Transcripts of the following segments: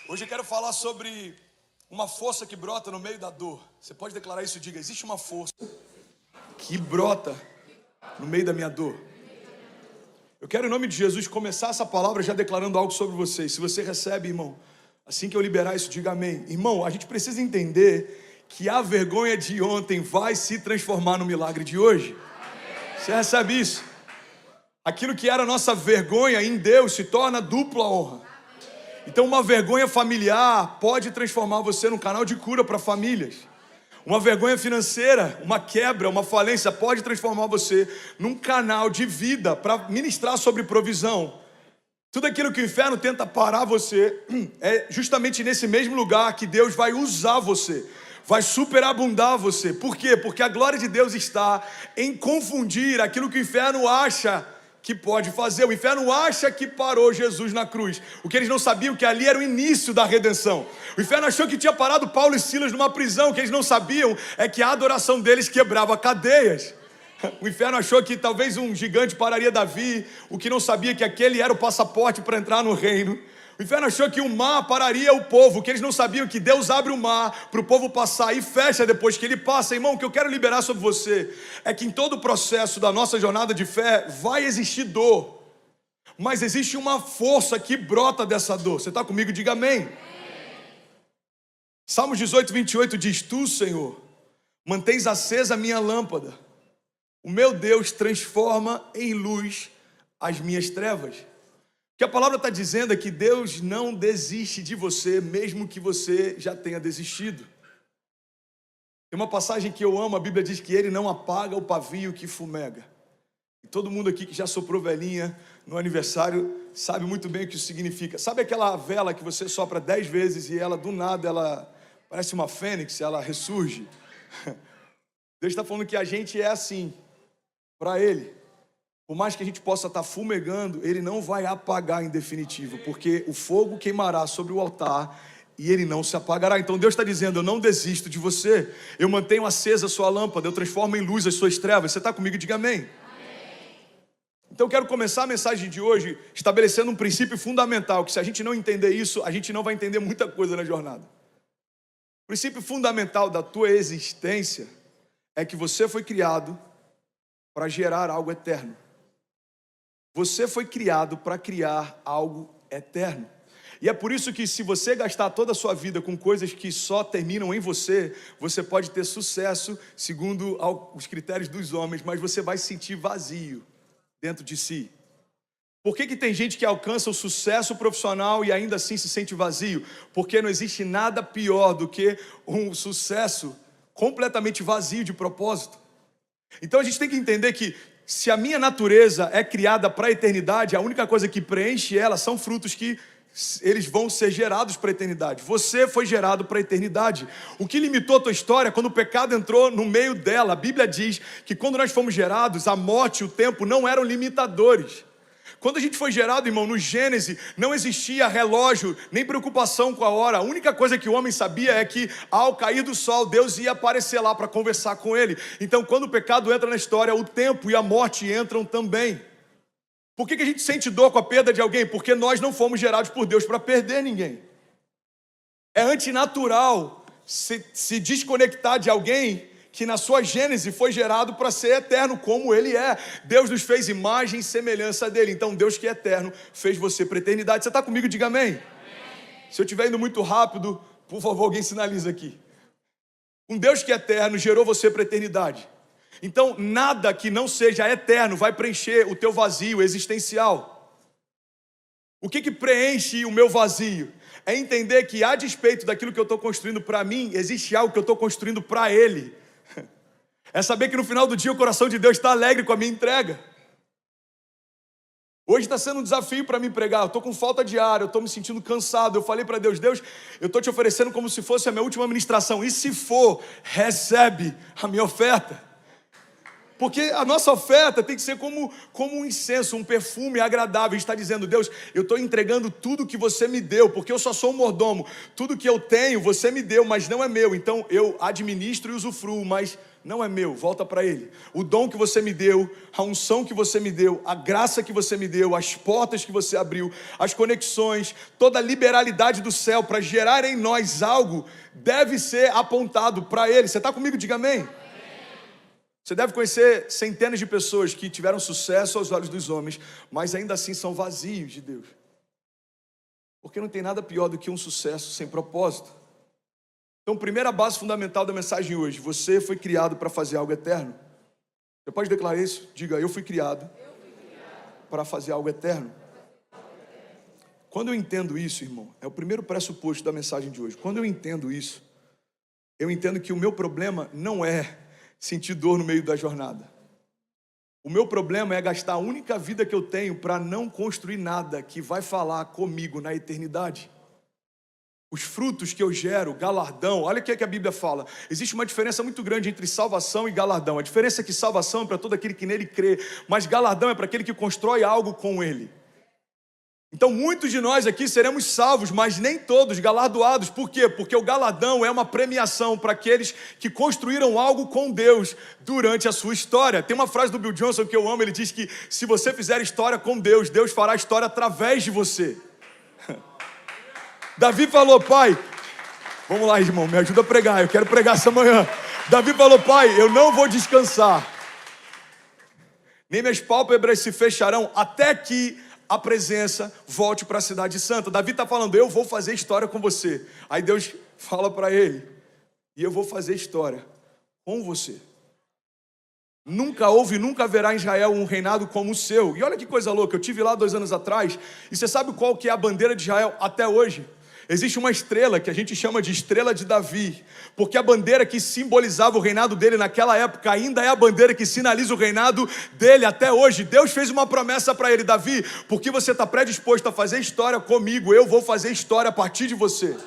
Hoje eu quero falar sobre uma força que brota no meio da dor. Você pode declarar isso? Diga: existe uma força que brota no meio da minha dor. Eu quero, em nome de Jesus, começar essa palavra já declarando algo sobre vocês. Se você recebe, irmão, assim que eu liberar isso, diga amém. Irmão, a gente precisa entender que a vergonha de ontem vai se transformar no milagre de hoje. Você recebe isso? Aquilo que era nossa vergonha em Deus se torna dupla honra. Então uma vergonha familiar pode transformar você num canal de cura para famílias. Uma vergonha financeira, uma quebra, uma falência pode transformar você num canal de vida para ministrar sobre provisão. Tudo aquilo que o inferno tenta parar você, é justamente nesse mesmo lugar que Deus vai usar você, vai superabundar você. Por quê? Porque a glória de Deus está em confundir aquilo que o inferno acha que pode fazer. O inferno acha que parou Jesus na cruz. O que eles não sabiam que ali era o início da redenção. O inferno achou que tinha parado Paulo e Silas numa prisão. O que eles não sabiam é que a adoração deles quebrava cadeias. O inferno achou que talvez um gigante pararia Davi. O que não sabia é que aquele era o passaporte para entrar no reino. O inferno achou que o mar pararia o povo, que eles não sabiam que Deus abre o mar para o povo passar e fecha depois que ele passa. Irmão, o que eu quero liberar sobre você é que em todo o processo da nossa jornada de fé vai existir dor, mas existe uma força que brota dessa dor. Você está comigo? Diga amém. Salmos 18, 28 diz: Tu, Senhor, mantens acesa a minha lâmpada. O meu Deus transforma em luz as minhas trevas. O que a palavra está dizendo é que Deus não desiste de você, mesmo que você já tenha desistido. Tem uma passagem que eu amo, a Bíblia diz que Ele não apaga o pavio que fumega. E todo mundo aqui que já soprou velhinha no aniversário sabe muito bem o que isso significa. Sabe aquela vela que você sopra 10 vezes e ela, do nada, ela parece uma fênix, ela ressurge? Deus está falando que a gente é assim, para Ele. Por mais que a gente possa estar fumegando, Ele não vai apagar em definitivo, porque o fogo queimará sobre o altar e ele não se apagará. Então Deus está dizendo: eu não desisto de você, eu mantenho acesa a sua lâmpada, eu transformo em luz as suas trevas. Você está comigo? Diga amém. Então eu quero começar a mensagem de hoje estabelecendo um princípio fundamental, que se a gente não entender isso, a gente não vai entender muita coisa na jornada. O princípio fundamental da tua existência é que você foi criado para gerar algo eterno. Você foi criado para criar algo eterno. E é por isso que, se você gastar toda a sua vida com coisas que só terminam em você, você pode ter sucesso segundo os critérios dos homens, mas você vai se sentir vazio dentro de si. Por que tem gente que alcança o sucesso profissional e ainda assim se sente vazio? Porque não existe nada pior do que um sucesso completamente vazio de propósito. Então a gente tem que entender que, se a minha natureza é criada para a eternidade, a única coisa que preenche ela são frutos que eles vão ser gerados para a eternidade. Você foi gerado para a eternidade. O que limitou a tua história quando o pecado entrou no meio dela? A Bíblia diz que quando nós fomos gerados, a morte e o tempo não eram limitadores. Quando a gente foi gerado, irmão, no Gênesis, não existia relógio, nem preocupação com a hora. A única coisa que o homem sabia é que, ao cair do sol, Deus ia aparecer lá para conversar com ele. Então, quando o pecado entra na história, o tempo e a morte entram também. Por que a gente sente dor com a perda de alguém? Porque nós não fomos gerados por Deus para perder ninguém. É antinatural se desconectar de alguém que na sua gênese foi gerado para ser eterno como Ele é. Deus nos fez imagem e semelhança dEle. Então Deus, que é eterno, fez você para a eternidade. Você está comigo? Diga amém. Amém. Se eu estiver indo muito rápido, por favor, alguém sinaliza aqui. Um Deus que é eterno gerou você para a eternidade. Então nada que não seja eterno vai preencher o teu vazio existencial. O que preenche o meu vazio? É entender que, a despeito daquilo que eu estou construindo para mim, existe algo que eu estou construindo para Ele. É saber que no final do dia o coração de Deus está alegre com a minha entrega. Hoje está sendo um desafio para mim pregar. Eu estou com falta de ar, eu estou me sentindo cansado. Eu falei para Deus: Deus, eu estou te oferecendo como se fosse a minha última ministração. E se for, recebe a minha oferta. Porque a nossa oferta tem que ser como um incenso, um perfume agradável. A gente está dizendo: Deus, eu estou entregando tudo que você me deu, porque eu só sou um mordomo. Tudo que eu tenho, você me deu, mas não é meu. Então eu administro e usufruo, mas não é meu, volta para Ele. O dom que você me deu, a unção que você me deu, a graça que você me deu, as portas que você abriu, as conexões, toda a liberalidade do céu para gerar em nós algo, deve ser apontado para Ele. Você está comigo? Diga amém. Você deve conhecer centenas de pessoas que tiveram sucesso aos olhos dos homens, mas ainda assim são vazios de Deus. Porque não tem nada pior do que um sucesso sem propósito. Então, primeira base fundamental da mensagem hoje: você foi criado para fazer algo eterno. Você pode declarar isso? Diga: eu fui criado para fazer algo eterno. Quando eu entendo isso, irmão, é o primeiro pressuposto da mensagem de hoje. Quando eu entendo isso, eu entendo que o meu problema não é sentir dor no meio da jornada. O meu problema é gastar a única vida que eu tenho para não construir nada que vai falar comigo na eternidade. Os frutos que eu gero, galardão, olha o que a Bíblia fala. Existe uma diferença muito grande entre salvação e galardão. A diferença é que salvação é para todo aquele que nele crê, mas galardão é para aquele que constrói algo com ele. Então muitos de nós aqui seremos salvos, mas nem todos galardoados. Por quê? Porque o galardão é uma premiação para aqueles que construíram algo com Deus durante a sua história. Tem uma frase do Bill Johnson que eu amo, ele diz que se você fizer história com Deus, Deus fará história através de você. Davi falou: pai, vamos lá, irmão, me ajuda a pregar, eu quero pregar essa manhã. Davi falou: pai, eu não vou descansar, nem minhas pálpebras se fecharão até que a presença volte para a cidade santa. Davi está falando: eu vou fazer história com você. Aí Deus fala para ele: e eu vou fazer história com você. Nunca houve e nunca haverá em Israel um reinado como o seu. E olha que coisa louca, eu estive lá 2 anos atrás, e você sabe qual que é a bandeira de Israel até hoje? Existe uma estrela que a gente chama de estrela de Davi, porque a bandeira que simbolizava o reinado dele naquela época ainda é a bandeira que sinaliza o reinado dele até hoje. Deus fez uma promessa para ele: Davi, porque você está predisposto a fazer história comigo, eu vou fazer história a partir de você.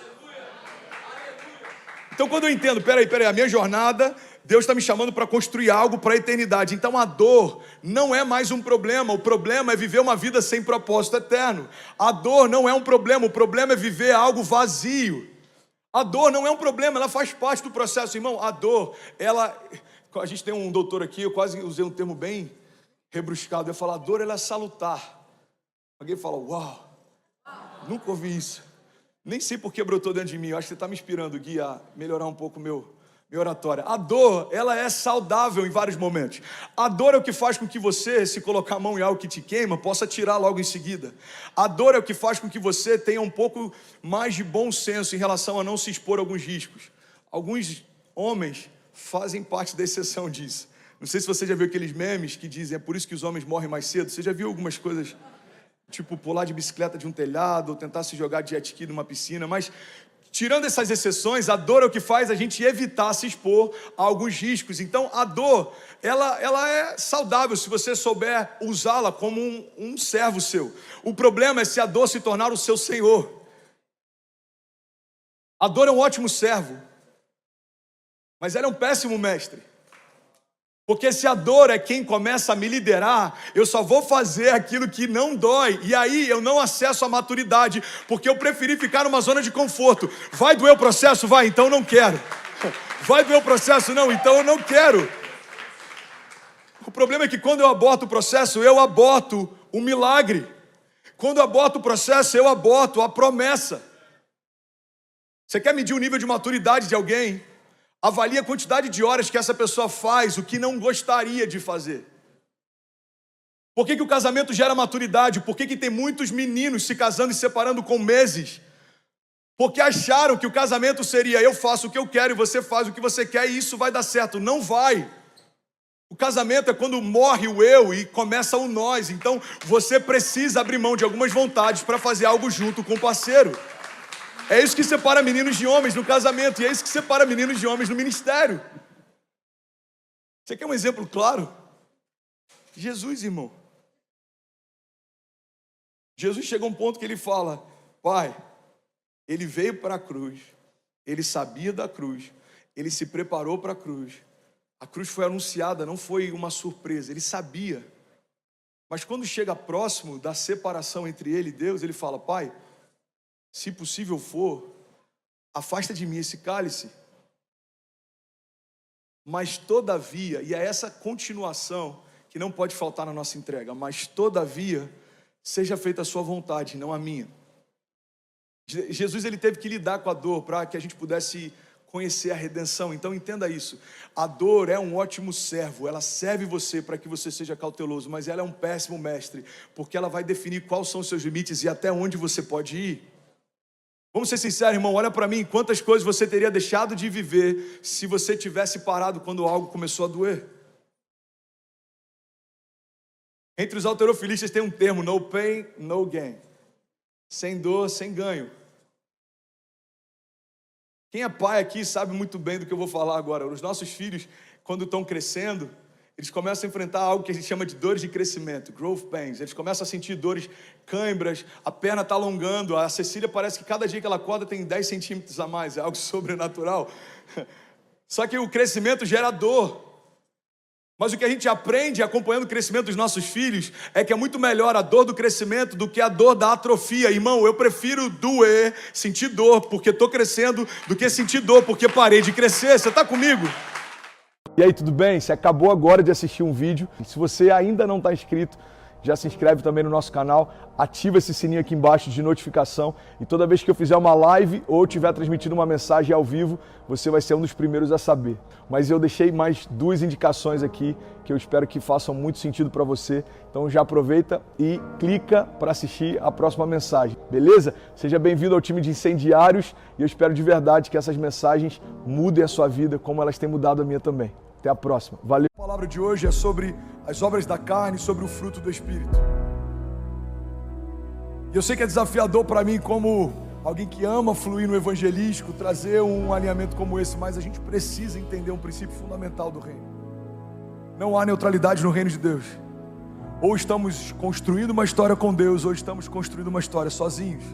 Então quando eu entendo, peraí, a minha jornada, Deus está me chamando para construir algo para a eternidade. Então a dor não é mais um problema. O problema é viver uma vida sem propósito eterno. A dor não é um problema. O problema é viver algo vazio. A dor não é um problema, ela faz parte do processo. Irmão, a dor, a gente tem um doutor aqui, eu quase usei um termo bem rebruscado. Eu falo: a dor, ela é salutar. Alguém fala: uau, nunca ouvi isso. Nem sei por que brotou dentro de mim. Eu acho que você está me inspirando, Gui, a melhorar um pouco minha oratória. A dor, ela é saudável em vários momentos. A dor é o que faz com que você, se colocar a mão em algo que te queima, possa tirar logo em seguida. A dor é o que faz com que você tenha um pouco mais de bom senso em relação a não se expor a alguns riscos. Alguns homens fazem parte da exceção disso. Não sei se você já viu aqueles memes que dizem: é por isso que os homens morrem mais cedo. Você já viu algumas coisas, tipo pular de bicicleta de um telhado, ou tentar se jogar de jet ski numa piscina, mas tirando essas exceções, a dor é o que faz a gente evitar se expor a alguns riscos. Então a dor, ela é saudável se você souber usá-la como um servo seu. O problema é se a dor se tornar o seu senhor. A dor é um ótimo servo, mas ela é um péssimo mestre. Porque se a dor é quem começa a me liderar, eu só vou fazer aquilo que não dói. E aí eu não acesso a maturidade, porque eu preferi ficar numa zona de conforto. Vai doer o processo? Vai, então eu não quero. Vai doer o processo? Não, então eu não quero. O problema é que quando eu aborto o processo, eu aborto o milagre. Quando eu aborto o processo, eu aborto a promessa. Você quer medir o nível de maturidade de alguém? Avalie a quantidade de horas que essa pessoa faz o que não gostaria de fazer. Por que o casamento gera maturidade? Por que tem muitos meninos se casando e se separando com meses? Porque acharam que o casamento seria: eu faço o que eu quero e você faz o que você quer e isso vai dar certo. Não vai. O casamento é quando morre o eu e começa o nós. Então você precisa abrir mão de algumas vontades para fazer algo junto com o parceiro. É isso que separa meninos de homens no casamento, e é isso que separa meninos de homens no ministério. Você quer um exemplo claro? Jesus, irmão. Jesus chega a um ponto que ele fala: Pai, ele veio para a cruz, ele sabia da cruz, ele se preparou para a cruz. A cruz foi anunciada, não foi uma surpresa, ele sabia. Mas quando chega próximo da separação entre ele e Deus, ele fala: Pai, se possível for, afasta de mim esse cálice. mas todavia, e é essa continuação que não pode faltar na nossa entrega, mas todavia, seja feita a sua vontade, não a minha. Jesus ele teve que lidar com a dor para que a gente pudesse conhecer a redenção. Então entenda isso, a dor é um ótimo servo, ela serve você para que você seja cauteloso, mas ela é um péssimo mestre, porque ela vai definir quais são os seus limites e até onde você pode ir. Vamos ser sinceros, irmão, olha para mim, quantas coisas você teria deixado de viver se você tivesse parado quando algo começou a doer. Entre os halterofilistas tem um termo, no pain, no gain. Sem dor, sem ganho. Quem é pai aqui sabe muito bem do que eu vou falar agora. Os nossos filhos, quando estão crescendo, eles começam a enfrentar algo que a gente chama de dores de crescimento, growth pains. Eles começam a sentir dores, cãibras, a perna está alongando. A Cecília parece que cada dia que ela acorda tem 10 centímetros a mais, é algo sobrenatural. Só que o crescimento gera dor. Mas o que a gente aprende acompanhando o crescimento dos nossos filhos é que é muito melhor a dor do crescimento do que a dor da atrofia. Irmão, eu prefiro doer, sentir dor porque estou crescendo, do que sentir dor porque parei de crescer. Você está comigo? E aí, tudo bem? Você acabou agora de assistir um vídeo. E se você ainda não está inscrito, já se inscreve também no nosso canal, ativa esse sininho aqui embaixo de notificação e toda vez que eu fizer uma live ou estiver transmitindo uma mensagem ao vivo, você vai ser um dos primeiros a saber. Mas eu deixei mais 2 indicações aqui que eu espero que façam muito sentido para você. Então já aproveita e clica para assistir a próxima mensagem, beleza? Seja bem-vindo ao time de incendiários e eu espero de verdade que essas mensagens mudem a sua vida como elas têm mudado a minha também. Até a próxima. Valeu. A palavra de hoje é sobre as obras da carne, sobre o fruto do Espírito. E eu sei que é desafiador para mim, como alguém que ama fluir no evangelístico, trazer um alinhamento como esse, mas a gente precisa entender um princípio fundamental do reino. Não há neutralidade no reino de Deus. Ou estamos construindo uma história com Deus, ou estamos construindo uma história sozinhos.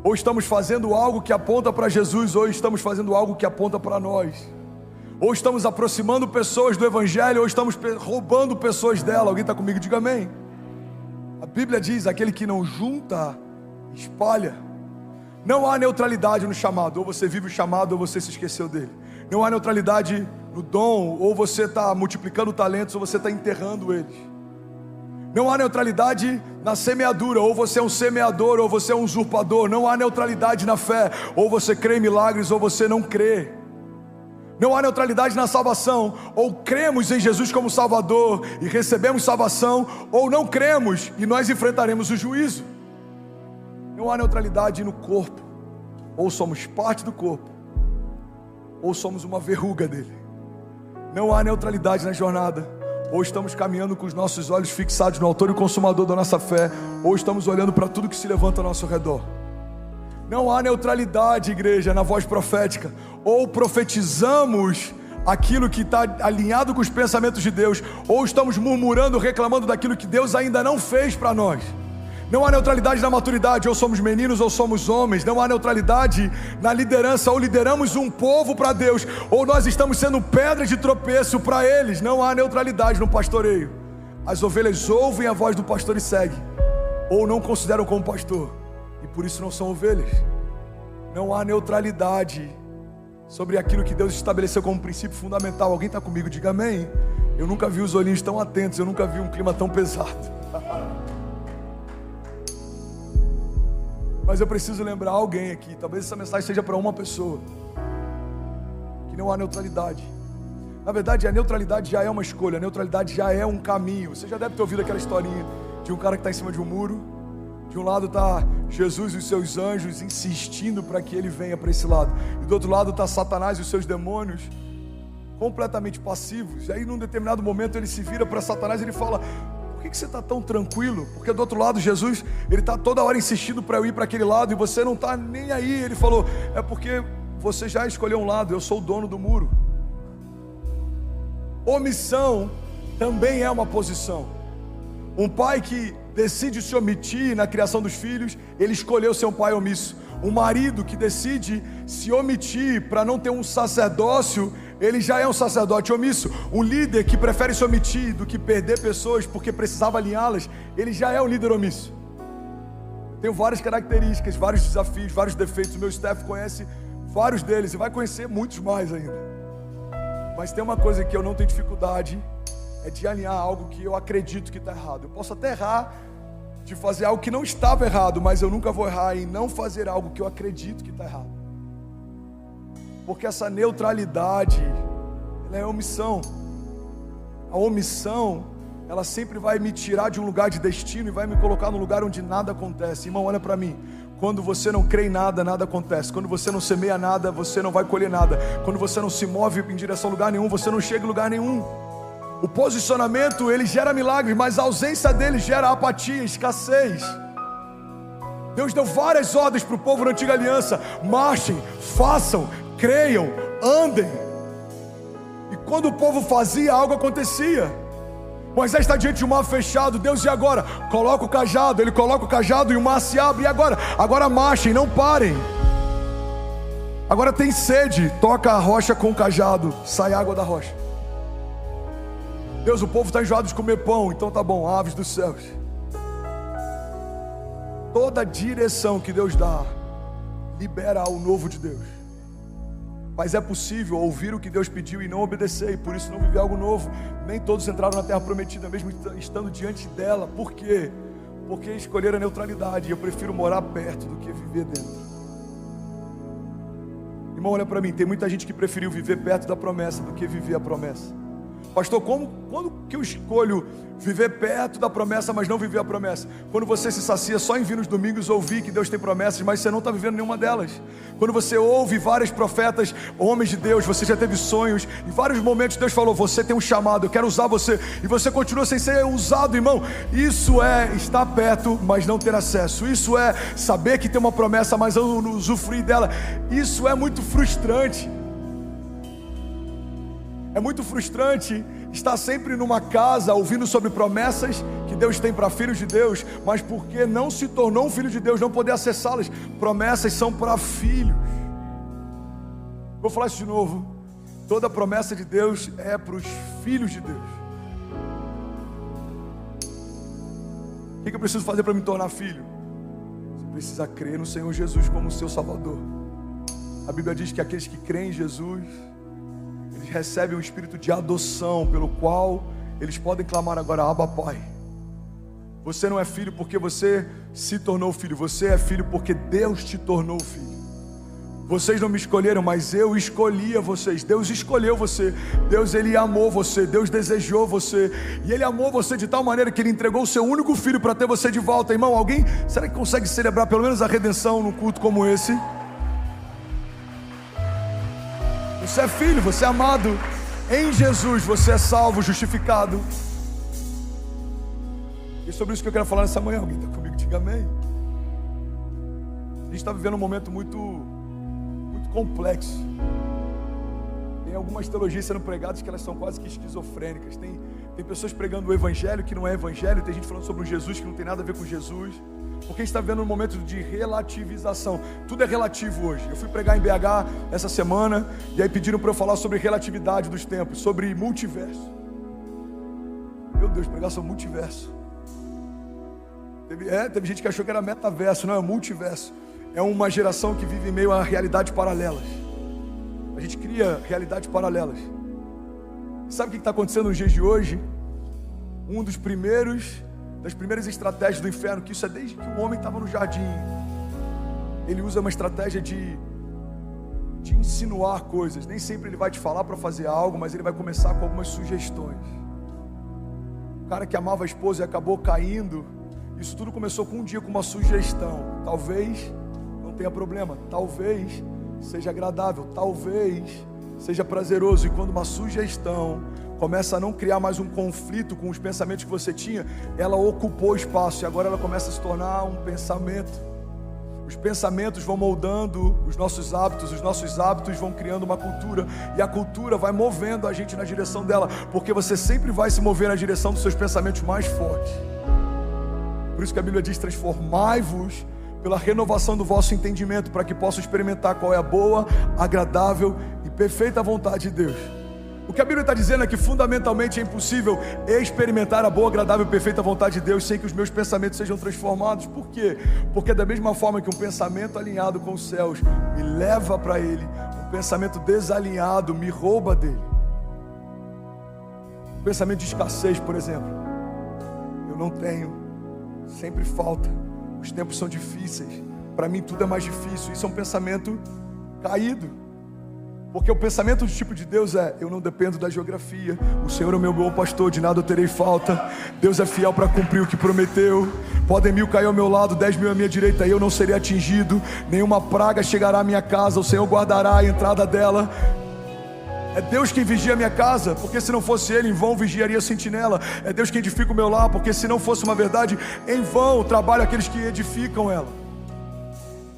Ou estamos fazendo algo que aponta para Jesus, ou estamos fazendo algo que aponta para nós. Ou estamos aproximando pessoas do Evangelho, ou estamos roubando pessoas dela. Alguém está comigo? Diga amém. A Bíblia diz, aquele que não junta, espalha. Não há neutralidade no chamado. Ou você vive o chamado, ou você se esqueceu dele. Não há neutralidade no dom, ou você está multiplicando talentos, ou você está enterrando eles. Não há neutralidade na semeadura, ou você é um semeador, ou você é um usurpador. Não há neutralidade na fé, ou você crê em milagres, ou você não crê. Não há neutralidade na salvação, ou cremos em Jesus como Salvador e recebemos salvação, ou não cremos e nós enfrentaremos o juízo. Não há neutralidade no corpo, ou somos parte do corpo, ou somos uma verruga dele. Não há neutralidade na jornada, ou estamos caminhando com os nossos olhos fixados no autor e consumador da nossa fé, ou estamos olhando para tudo que se levanta ao nosso redor. Não há neutralidade, igreja, na voz profética. Ou profetizamos aquilo que está alinhado com os pensamentos de Deus, ou estamos murmurando, reclamando daquilo que Deus ainda não fez para nós. Não há neutralidade na maturidade, ou somos meninos ou somos homens. Não há neutralidade na liderança, ou lideramos um povo para Deus, ou nós estamos sendo pedra de tropeço para eles. Não há neutralidade no pastoreio. As ovelhas ouvem a voz do pastor e seguem, ou não consideram como pastor, e por isso não são ovelhas. Não há neutralidade sobre aquilo que Deus estabeleceu como princípio fundamental. Alguém está comigo? Diga amém. Eu nunca vi os olhinhos tão atentos, eu nunca vi um clima tão pesado. Mas eu preciso lembrar alguém aqui, talvez essa mensagem seja para uma pessoa, que não há neutralidade. Na verdade, a neutralidade já é uma escolha, a neutralidade já é um caminho. Você já deve ter ouvido aquela historinha de um cara que está em cima de um muro. De um lado está Jesus e os seus anjos insistindo para que ele venha para esse lado, e do outro lado está Satanás e os seus demônios completamente passivos. E aí num determinado momento ele se vira para Satanás e ele fala: por que você está tão tranquilo? Porque do outro lado Jesus, ele está toda hora insistindo para eu ir para aquele lado e você não está nem aí. Ele falou: é porque você já escolheu um lado, eu sou o dono do muro. Omissão também é uma posição. Um pai que decide se omitir na criação dos filhos, ele escolheu ser um pai omisso. Um marido que decide se omitir para não ter um sacerdócio, ele já é um sacerdote omisso. Um líder que prefere se omitir do que perder pessoas porque precisava alinhá-las, ele já é um líder omisso. Tenho várias características, vários desafios, vários defeitos. O meu staff conhece vários deles e vai conhecer muitos mais ainda. Mas tem uma coisa que eu não tenho dificuldade, é de alinhar algo que eu acredito que está errado. Eu posso até errar de fazer algo que não estava errado, mas eu nunca vou errar em não fazer algo que eu acredito que está errado. Porque essa neutralidade, ela é omissão. A omissão, ela sempre vai me tirar de um lugar de destino e vai me colocar num lugar onde nada acontece. Irmão, olha para mim. Quando você não crê em nada, nada acontece. Quando você não semeia nada, você não vai colher nada. Quando você não se move em direção a lugar nenhum, você não chega em lugar nenhum. O posicionamento, ele gera milagres, mas a ausência dele gera apatia, escassez. Deus deu várias ordens para o povo na antiga aliança: marchem, façam, creiam, andem. E quando o povo fazia, algo acontecia. Moisés está diante de um mar fechado. Deus, e agora? Coloca o cajado. Ele coloca o cajado e o mar se abre. E agora? Agora marchem, não parem. Agora tem sede. Toca a rocha com o cajado, sai água da rocha. Deus, o povo está enjoado de comer pão. Então tá bom, aves dos céus. Toda direção que Deus dá libera o novo de Deus. Mas é possível ouvir o que Deus pediu e não obedecer, e por isso não viver algo novo. Nem todos entraram na terra prometida, mesmo estando diante dela. Por quê? Porque escolheram a neutralidade. E eu prefiro morar perto do que viver dentro. Irmão, olha para mim. Tem muita gente que preferiu viver perto da promessa do que viver a promessa. Pastor, quando que eu escolho viver perto da promessa, mas não viver a promessa? Quando você se sacia só em vir nos domingos ouvir que Deus tem promessas, mas você não está vivendo nenhuma delas. Quando você ouve vários profetas, homens de Deus, você já teve sonhos, em vários momentos Deus falou: você tem um chamado, eu quero usar você, e você continua sem ser usado, irmão. Isso é estar perto, mas não ter acesso. Isso é saber que tem uma promessa, mas não usufruir dela. Isso é muito frustrante. É muito frustrante estar sempre numa casa ouvindo sobre promessas que Deus tem para filhos de Deus, mas porque não se tornou um filho de Deus, não poder acessá-las. Promessas são para filhos. Vou falar isso de novo. Toda promessa de Deus é para os filhos de Deus. O que eu preciso fazer para me tornar filho? Você precisa crer no Senhor Jesus como seu Salvador. A Bíblia diz que aqueles que creem em Jesus, eles recebem um espírito de adoção, pelo qual eles podem clamar agora: Abba, Pai. Você não é filho porque você se tornou filho. Você é filho porque Deus te tornou filho. Vocês não me escolheram, mas eu escolhi a vocês. Deus escolheu você. Deus, Ele amou você. Deus desejou você. E Ele amou você de tal maneira que Ele entregou o seu único filho para ter você de volta. Irmão, alguém, será que consegue celebrar pelo menos a redenção num culto como esse? Você é filho, você é amado em Jesus, você é salvo, justificado. E é sobre isso que eu quero falar nessa manhã. Alguém está comigo? Diga amém. A gente está vivendo um momento muito complexo. Tem algumas teologias sendo pregadas que elas são quase que esquizofrênicas. Tem pessoas pregando o evangelho que não é evangelho. Tem gente falando sobre um Jesus que não tem nada a ver com Jesus. Porque a gente está vivendo um momento de relativização. Tudo é relativo hoje. Eu fui pregar em BH essa semana, e aí pediram para eu falar sobre relatividade dos tempos, sobre multiverso. Meu Deus, pregar sobre multiverso. Teve gente que achou que era metaverso. Não, é multiverso. É uma geração que vive em meio a realidades paralelas. A gente cria realidades paralelas. E sabe o que está acontecendo nos dias de hoje? Das primeiras estratégias do inferno, que isso é desde que o homem estava no jardim. Ele usa uma estratégia de insinuar coisas. Nem sempre ele vai te falar para fazer algo, mas ele vai começar com algumas sugestões. O cara que amava a esposa e acabou caindo, isso tudo começou com um dia com uma sugestão. Talvez não tenha problema, talvez seja agradável, talvez seja prazeroso. E quando uma sugestão começa a não criar mais um conflito com os pensamentos que você tinha, ela ocupou espaço, e agora ela começa a se tornar um pensamento. Os pensamentos vão moldando os nossos hábitos vão criando uma cultura, e a cultura vai movendo a gente na direção dela, porque você sempre vai se mover na direção dos seus pensamentos mais fortes. Por isso que a Bíblia diz: transformai-vos pela renovação do vosso entendimento, para que possam experimentar qual é a boa, agradável e perfeita vontade de Deus. O que a Bíblia está dizendo é que fundamentalmente é impossível experimentar a boa, agradável e perfeita vontade de Deus sem que os meus pensamentos sejam transformados. Por quê? Porque da mesma forma que um pensamento alinhado com os céus me leva para Ele, um pensamento desalinhado me rouba dele. Pensamento de escassez, por exemplo. Eu não tenho, sempre falta, os tempos são difíceis, para mim tudo é mais difícil. Isso é um pensamento caído, porque o pensamento do tipo de Deus é: eu não dependo da geografia, o Senhor é o meu bom pastor, de nada eu terei falta, Deus é fiel para cumprir o que prometeu. Podem 1000 cair ao meu lado, 10.000 à minha direita, e eu não serei atingido, nenhuma praga chegará à minha casa, o Senhor guardará a entrada dela. É Deus quem vigia a minha casa, porque se não fosse Ele, em vão vigiaria a sentinela. É Deus quem edifica o meu lar, porque se não fosse uma verdade, em vão trabalham aqueles que edificam ela.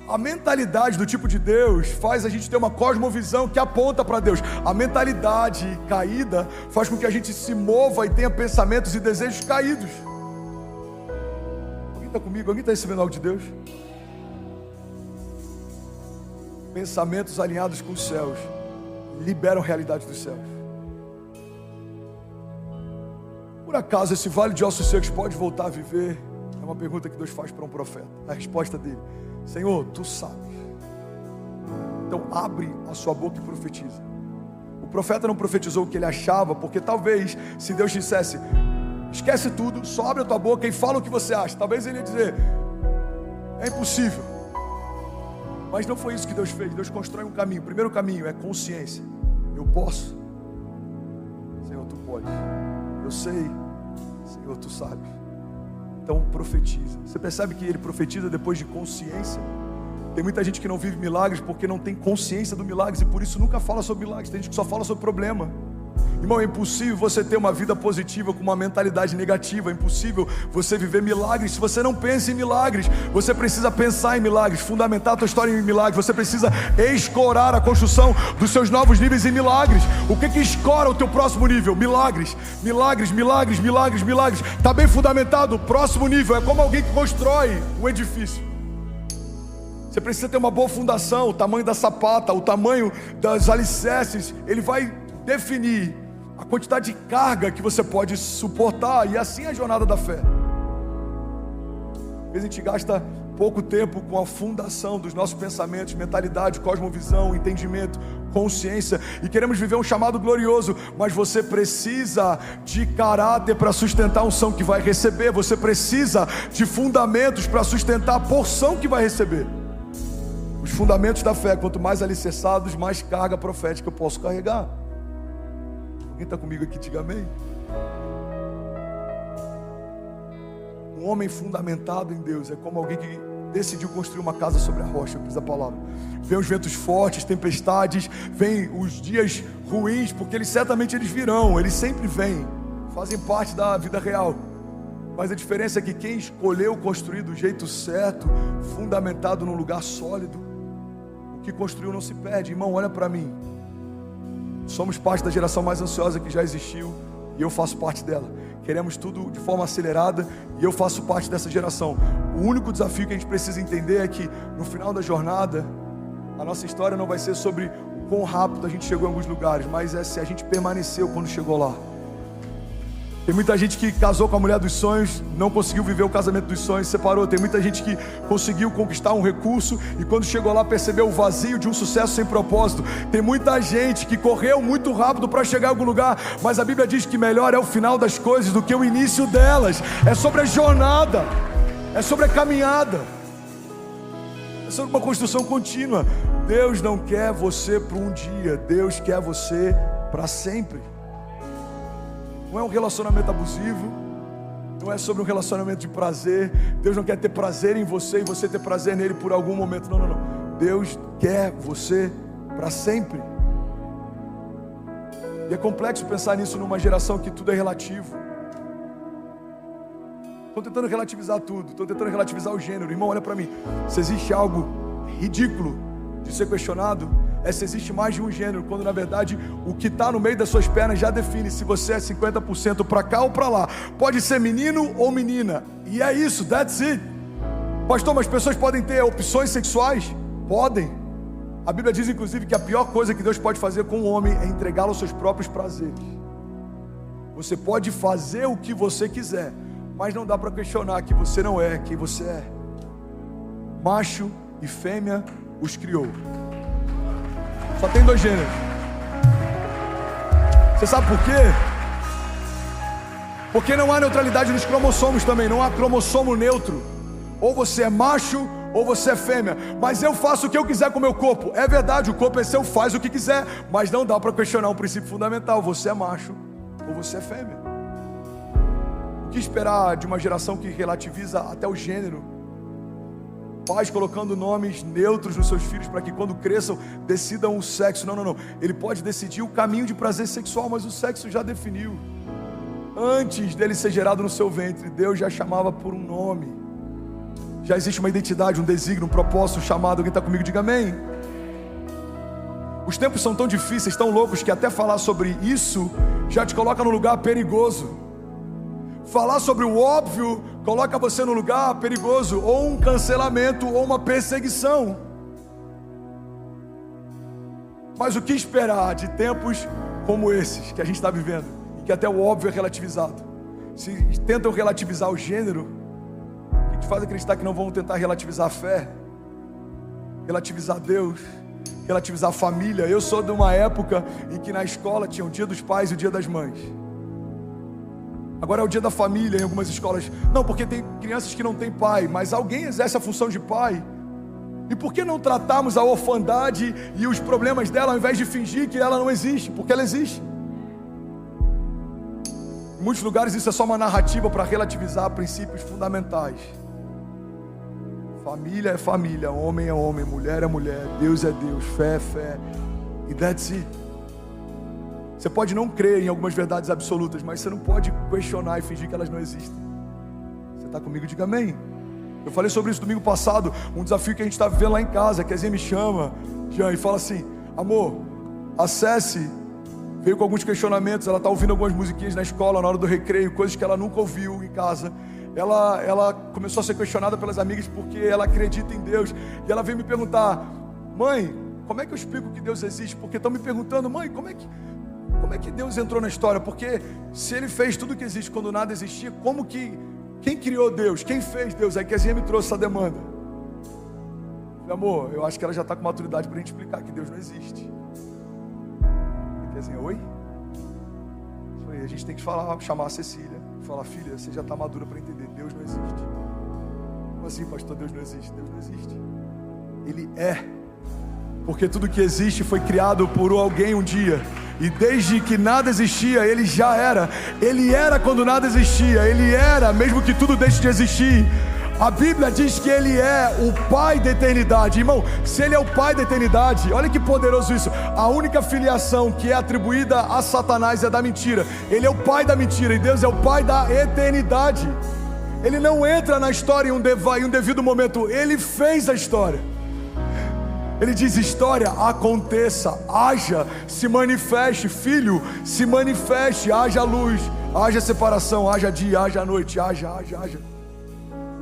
A mentalidade do tipo de Deus faz a gente ter uma cosmovisão que aponta para Deus. A mentalidade caída faz com que a gente se mova e tenha pensamentos e desejos caídos. Alguém está comigo? Alguém está recebendo algo de Deus? Pensamentos alinhados com os céus liberam a realidade dos céus. Por acaso esse vale de ossos secos pode voltar a viver? É uma pergunta que Deus faz para um profeta. A resposta dele: Senhor, tu sabes. Então abre a sua boca e profetiza. O profeta não profetizou o que ele achava, porque talvez se Deus dissesse: esquece tudo, só abre a tua boca e fala o que você acha, talvez ele ia dizer: é impossível. Mas não foi isso que Deus fez. Deus constrói um caminho. O primeiro caminho é consciência. Eu posso. Senhor, tu podes. Eu sei. Senhor, tu sabes. Então profetiza. Você percebe que ele profetiza depois de consciência? Tem muita gente que não vive milagres porque não tem consciência do milagre, e por isso nunca fala sobre milagres. Tem gente que só fala sobre problema. Irmão, é impossível você ter uma vida positiva com uma mentalidade negativa. É impossível você viver milagres se você não pensa em milagres. Você precisa pensar em milagres, fundamentar a tua história em milagres. Você precisa escorar a construção dos seus novos níveis em milagres. O que escora o teu próximo nível? Milagres, milagres, milagres, milagres, milagres. Está bem fundamentado. O próximo nível é como alguém que constrói um edifício. Você precisa ter uma boa fundação. O tamanho da sapata, o tamanho das alicerces, ele vai definir a quantidade de carga que você pode suportar, e assim é a jornada da fé. Às vezes a gente gasta pouco tempo com a fundação dos nossos pensamentos, mentalidade, cosmovisão, entendimento, consciência, e queremos viver um chamado glorioso, mas você precisa de caráter para sustentar a unção que vai receber. Você precisa de fundamentos para sustentar a porção que vai receber. Os fundamentos da fé, quanto mais alicerçados, mais carga profética eu posso carregar. Quem está comigo aqui, diga amém. Um homem fundamentado em Deus é como alguém que decidiu construir uma casa sobre a rocha, diz a palavra. Vem os ventos fortes, tempestades, vem os dias ruins, porque certamente eles virão, eles sempre vêm, fazem parte da vida real. Mas a diferença é que quem escolheu construir do jeito certo, fundamentado num lugar sólido, o que construiu não se perde. Irmão, olha para mim. Somos parte da geração mais ansiosa que já existiu, e eu faço parte dela. Queremos tudo de forma acelerada, e eu faço parte dessa geração. O único desafio que a gente precisa entender é que no final da jornada, a nossa história não vai ser sobre o quão rápido a gente chegou em alguns lugares, mas é se a gente permaneceu quando chegou lá. Tem muita gente que casou com a mulher dos sonhos, não conseguiu viver o casamento dos sonhos, separou. Tem muita gente que conseguiu conquistar um recurso e quando chegou lá percebeu o vazio de um sucesso sem propósito. Tem muita gente que correu muito rápido para chegar em algum lugar, mas a Bíblia diz que melhor é o final das coisas do que o início delas. É sobre a jornada, é sobre a caminhada, é sobre uma construção contínua. Deus não quer você para um dia, Deus quer você para sempre. Não é um relacionamento abusivo, não é sobre um relacionamento de prazer. Deus não quer ter prazer em você e você ter prazer nele por algum momento. Não, não, não. Deus quer você para sempre. E é complexo pensar nisso numa geração que tudo é relativo. Estou tentando relativizar tudo, estou tentando relativizar o gênero. Irmão, olha para mim. Se existe algo ridículo de ser questionado, é se existe mais de um gênero, quando na verdade o que está no meio das suas pernas já define se você é 50% para cá ou para lá. Pode ser menino ou menina, e é isso, that's it. Pastor, mas pessoas podem ter opções sexuais? Podem. A Bíblia diz inclusive que a pior coisa que Deus pode fazer com o homem é entregá-lo aos seus próprios prazeres. Você pode fazer o que você quiser, mas não dá para questionar que você não é quem você é. Macho e fêmea os criou. Só tem dois gêneros. Você sabe por quê? Porque não há neutralidade nos cromossomos também, não há cromossomo neutro. Ou você é macho ou você é fêmea. Mas eu faço o que eu quiser com o meu corpo. É verdade, o corpo é seu, faz o que quiser. Mas não dá para questionar um princípio fundamental. Você é macho ou você é fêmea. O que esperar de uma geração que relativiza até o gênero? Pais colocando nomes neutros nos seus filhos para que quando cresçam decidam o sexo. Não. Ele pode decidir o caminho de prazer sexual, mas o sexo já definiu. Antes dele ser gerado no seu ventre, Deus já chamava por um nome. Já existe uma identidade, um desígnio, um propósito, um chamado. Alguém está comigo? Diga amém. Os tempos são tão difíceis, tão loucos, que até falar sobre isso já te coloca num lugar perigoso. Falar sobre o óbvio coloca você num lugar perigoso, ou um cancelamento, ou uma perseguição. Mas o que esperar de tempos como esses que a gente está vivendo, em que até o óbvio é relativizado? Se tentam relativizar o gênero, o que te faz acreditar que não vão tentar relativizar a fé, relativizar Deus, relativizar a família? Eu sou de uma época em que na escola tinha o dia dos pais e o dia das mães. Agora é o dia da família em algumas escolas. Não, porque tem crianças que não têm pai, mas alguém exerce a função de pai. E por que não tratarmos a orfandade e os problemas dela ao invés de fingir que ela não existe? Porque ela existe. Em muitos lugares isso é só uma narrativa para relativizar princípios fundamentais. Família é família, homem é homem, mulher é mulher, Deus é Deus, fé é fé. E that's it. Você pode não crer em algumas verdades absolutas, mas você não pode questionar e fingir que elas não existem. Você está comigo? Diga amém. Eu falei sobre isso domingo passado, um desafio que a gente está vivendo lá em casa, que a Zinha me chama, Jean, e fala assim: amor, acesse, veio com alguns questionamentos, ela está ouvindo algumas musiquinhas na escola, na hora do recreio, coisas que ela nunca ouviu em casa. Ela começou a ser questionada pelas amigas porque ela acredita em Deus, e ela veio me perguntar: mãe, como é que eu explico que Deus existe? Porque estão me perguntando: mãe, como é que Deus entrou na história? Porque se Ele fez tudo que existe quando nada existia, quem criou Deus? Quem fez Deus? Aí que a Zinha me trouxe essa demanda. Falei: amor, eu acho que ela já está com maturidade para a gente explicar que Deus não existe. Aí a Zinha: oi? Eu falei: a gente tem que chamar a Cecília e falar: filha, você já está madura para entender, Deus não existe. Como assim, pastor? Deus não existe? Deus não existe. Ele é. Porque tudo que existe foi criado por alguém um dia. E desde que nada existia, Ele já era. Ele era quando nada existia. Ele era, mesmo que tudo deixe de existir. A Bíblia diz que Ele é o Pai da eternidade. Irmão, se Ele é o Pai da eternidade, olha que poderoso isso. A única filiação que é atribuída a Satanás é da mentira. Ele é o pai da mentira e Deus é o Pai da eternidade. Ele não entra na história em um devido momento. Ele fez a história. Ele diz: história, aconteça, haja, se manifeste, filho, se manifeste, haja luz, haja separação, haja dia, haja noite, haja.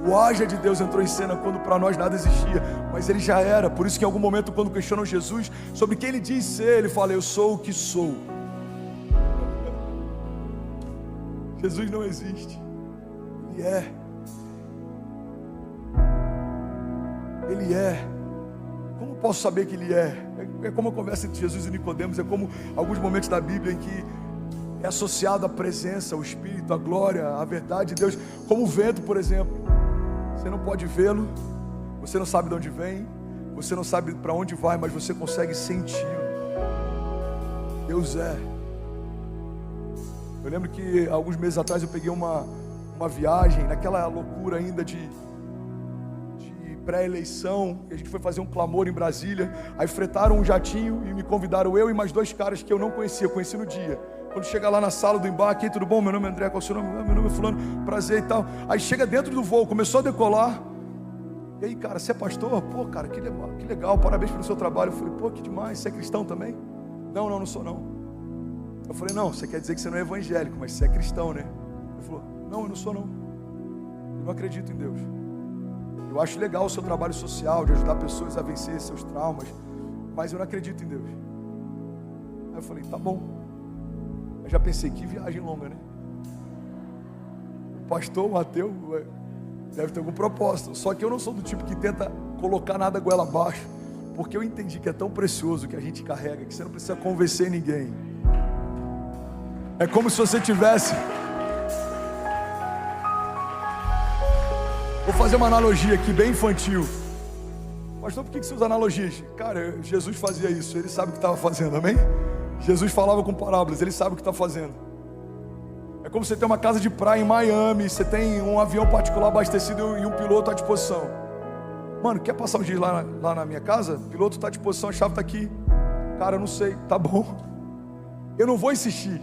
O haja de Deus entrou em cena quando para nós nada existia, mas Ele já era. Por isso que em algum momento, quando questionam Jesus sobre quem Ele diz ser, Ele fala: eu sou o que sou. Jesus não existe, Ele é. Ele é. Como posso saber que Ele é? É como a conversa entre Jesus e Nicodemos. É como alguns momentos da Bíblia em que é associado a presença, o Espírito, a glória, a verdade de Deus. Como o vento, por exemplo. Você não pode vê-lo, você não sabe de onde vem, você não sabe para onde vai, mas você consegue senti-lo. Deus é. Eu lembro que alguns meses atrás eu peguei uma viagem, naquela loucura ainda de pré-eleição, que a gente foi fazer um clamor em Brasília. Aí fretaram um jatinho e me convidaram, eu e mais 2 caras que eu não conhecia, conheci no dia. Quando chega lá na sala do embarque: ei, tudo bom? Meu nome é André, qual é o seu nome? Meu nome é fulano, prazer e tal. Aí chega dentro do voo, começou a decolar. E aí, cara, você é pastor? Pô, cara, que legal, parabéns pelo seu trabalho. Eu falei: pô, que demais, você é cristão também? Não sou não. Eu falei: não, você quer dizer que você não é evangélico, mas você é cristão, né? Ele falou: não, eu não sou não. Eu não acredito em Deus. Eu acho legal o seu trabalho social, de ajudar pessoas a vencer seus traumas, mas eu não acredito em Deus. Aí eu falei: tá bom. Eu já pensei: que viagem longa, né? O pastor, o ateu, deve ter algum propósito. Só que eu não sou do tipo que tenta colocar nada goela abaixo, porque eu entendi que é tão precioso que a gente carrega, que você não precisa convencer ninguém. É como se você tivesse Vou fazer uma analogia aqui bem infantil. Pastor, por que você usa analogias? Cara, Jesus fazia isso, ele sabe o que estava fazendo, amém? Jesus falava com parábolas, ele sabe o que está fazendo. É como você ter uma casa de praia em Miami, você tem um avião particular abastecido e um piloto à disposição. Mano, quer passar um dia lá na minha casa? O piloto está à disposição, a chave está aqui. Cara, eu não sei, tá bom. Eu não vou insistir.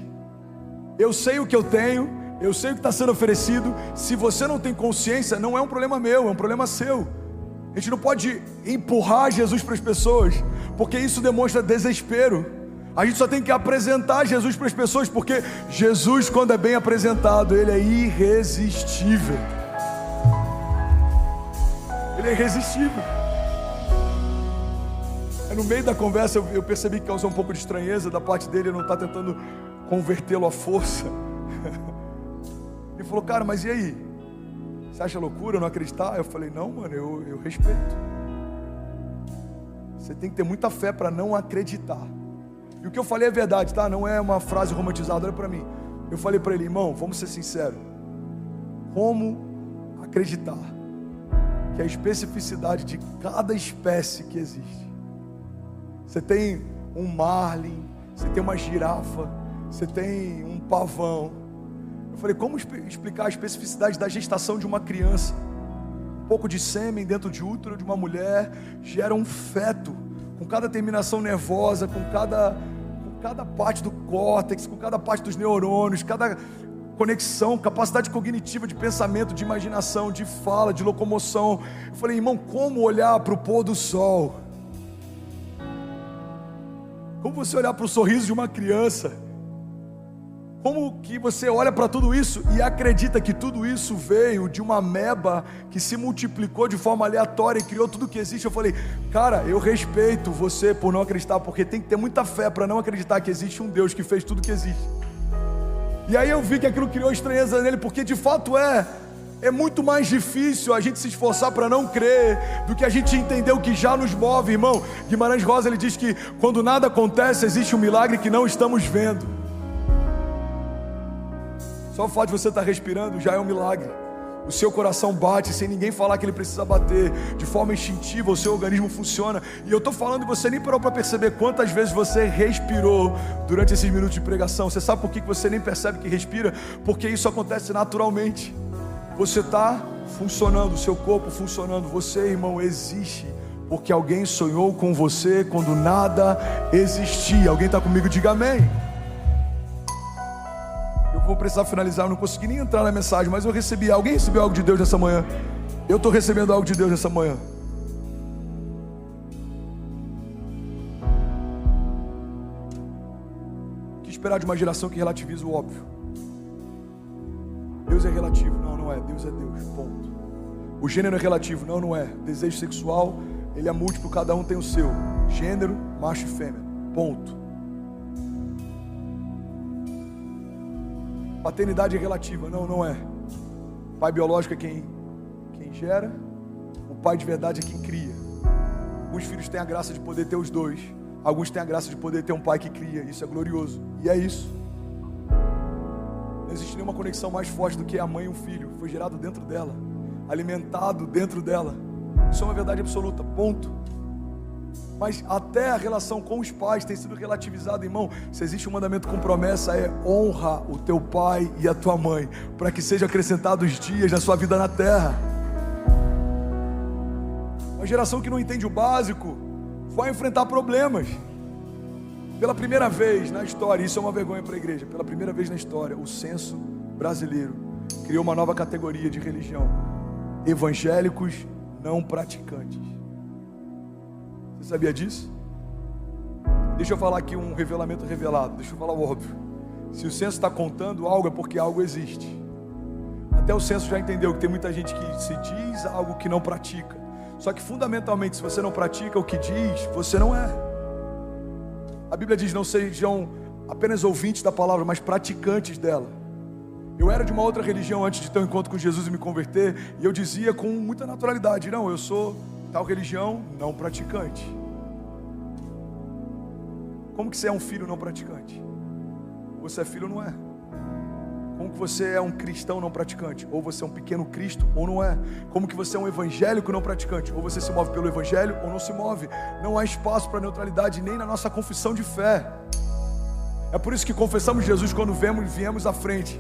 Eu sei o que eu tenho, eu sei o que está sendo oferecido. Se você não tem consciência, não é um problema meu, é um problema seu. A gente não pode empurrar Jesus para as pessoas, porque isso demonstra desespero. A gente só tem que apresentar Jesus para as pessoas, porque Jesus, quando é bem apresentado, ele é irresistível. Ele é irresistível. No meio da conversa eu percebi que causou um pouco de estranheza da parte dele. Ele não está tentando convertê-lo à força. Ele falou, cara, mas e aí? Você acha loucura não acreditar? Eu falei, não, mano, eu respeito. Você tem que ter muita fé para não acreditar. E o que eu falei é verdade, tá? Não é uma frase romantizada, olha para mim. Eu falei para ele, irmão, vamos ser sinceros. Como acreditar que a especificidade de cada espécie que existe. Você tem um marlin, você tem uma girafa, você tem um pavão. Eu falei, como explicar a especificidade da gestação de uma criança? Um pouco de sêmen dentro de útero de uma mulher gera um feto, com cada terminação nervosa, com cada parte do córtex, com cada parte dos neurônios, cada conexão, capacidade cognitiva de pensamento, de imaginação, de fala, de locomoção. Eu falei, irmão, como olhar para o pôr do sol? Como você olhar para o sorriso de uma criança? Como que você olha para tudo isso e acredita que tudo isso veio de uma ameba que se multiplicou de forma aleatória e criou tudo que existe? Eu falei, cara, eu respeito você por não acreditar, porque tem que ter muita fé para não acreditar que existe um Deus que fez tudo que existe. E aí eu vi que aquilo criou estranheza nele, porque de fato é muito mais difícil a gente se esforçar para não crer do que a gente entender o que já nos move, irmão. Guimarães Rosa, ele diz que quando nada acontece, existe um milagre que não estamos vendo. Só o fato de você estar respirando já é um milagre. O seu coração bate sem ninguém falar que ele precisa bater. De forma instintiva, o seu organismo funciona. E eu estou falando e você nem parou para perceber quantas vezes você respirou durante esses minutos de pregação. Você sabe por que você nem percebe que respira? Porque isso acontece naturalmente. Você está funcionando, o seu corpo funcionando. Você, irmão, existe porque alguém sonhou com você quando nada existia. Alguém está comigo? Diga amém. Vou precisar finalizar, eu não consegui nem entrar na mensagem, mas eu recebi. Alguém recebeu algo de Deus nessa manhã? Eu estou recebendo algo de Deus nessa manhã. O que esperar de uma geração que relativiza o óbvio? Deus é relativo. Não, não é. Deus é Deus, ponto. O gênero é relativo. Não, não é. Desejo sexual, ele é múltiplo, cada um tem o seu. Gênero, macho e fêmea, ponto. Paternidade é relativa, não, não é. Pai biológico é quem gera, o pai de verdade é quem cria. Alguns filhos têm a graça de poder ter os dois, alguns têm a graça de poder ter um pai que cria, isso é glorioso, e é isso. Não existe nenhuma conexão mais forte do que a mãe e um filho, foi gerado dentro dela, alimentado dentro dela, isso é uma verdade absoluta, ponto. Mas até a relação com os pais tem sido relativizada, irmão. Se existe um mandamento com promessa, é honra o teu pai e a tua mãe, para que sejam acrescentados dias na sua vida na terra. Uma geração que não entende o básico vai enfrentar problemas. Pela primeira vez na história, isso é uma vergonha para a igreja, pela primeira vez na história, o censo brasileiro criou uma nova categoria de religião: evangélicos não praticantes. Você sabia disso? Deixa eu falar aqui um revelamento revelado. Deixa eu falar o óbvio. Se o censo está contando algo, é porque algo existe. Até o censo já entendeu que tem muita gente que se diz algo que não pratica. Só que fundamentalmente, se você não pratica o que diz, você não é. A Bíblia diz, não sejam apenas ouvintes da palavra, mas praticantes dela. Eu era de uma outra religião antes de ter um encontro com Jesus e me converter, e eu dizia com muita naturalidade, não, eu sou tal religião não praticante. Como que você é um filho não praticante? Você é filho ou não é? Como que você é um cristão não praticante? Ou você é um pequeno Cristo ou não é? Como que você é um evangélico não praticante? Ou você se move pelo evangelho ou não se move? Não há espaço para neutralidade nem na nossa confissão de fé. É por isso que confessamos Jesus quando viemos à frente.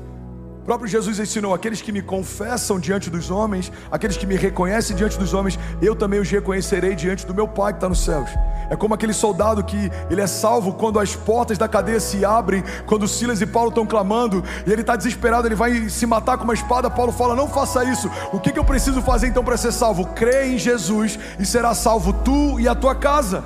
O próprio Jesus ensinou: aqueles que me confessam diante dos homens, aqueles que me reconhecem diante dos homens, eu também os reconhecerei diante do meu Pai que está nos céus. É como aquele soldado que ele é salvo quando as portas da cadeia se abrem, quando Silas e Paulo estão clamando, e ele está desesperado, ele vai se matar com uma espada. Paulo fala: não faça isso. O que eu preciso fazer então para ser salvo? Crê em Jesus e será salvo tu e a tua casa.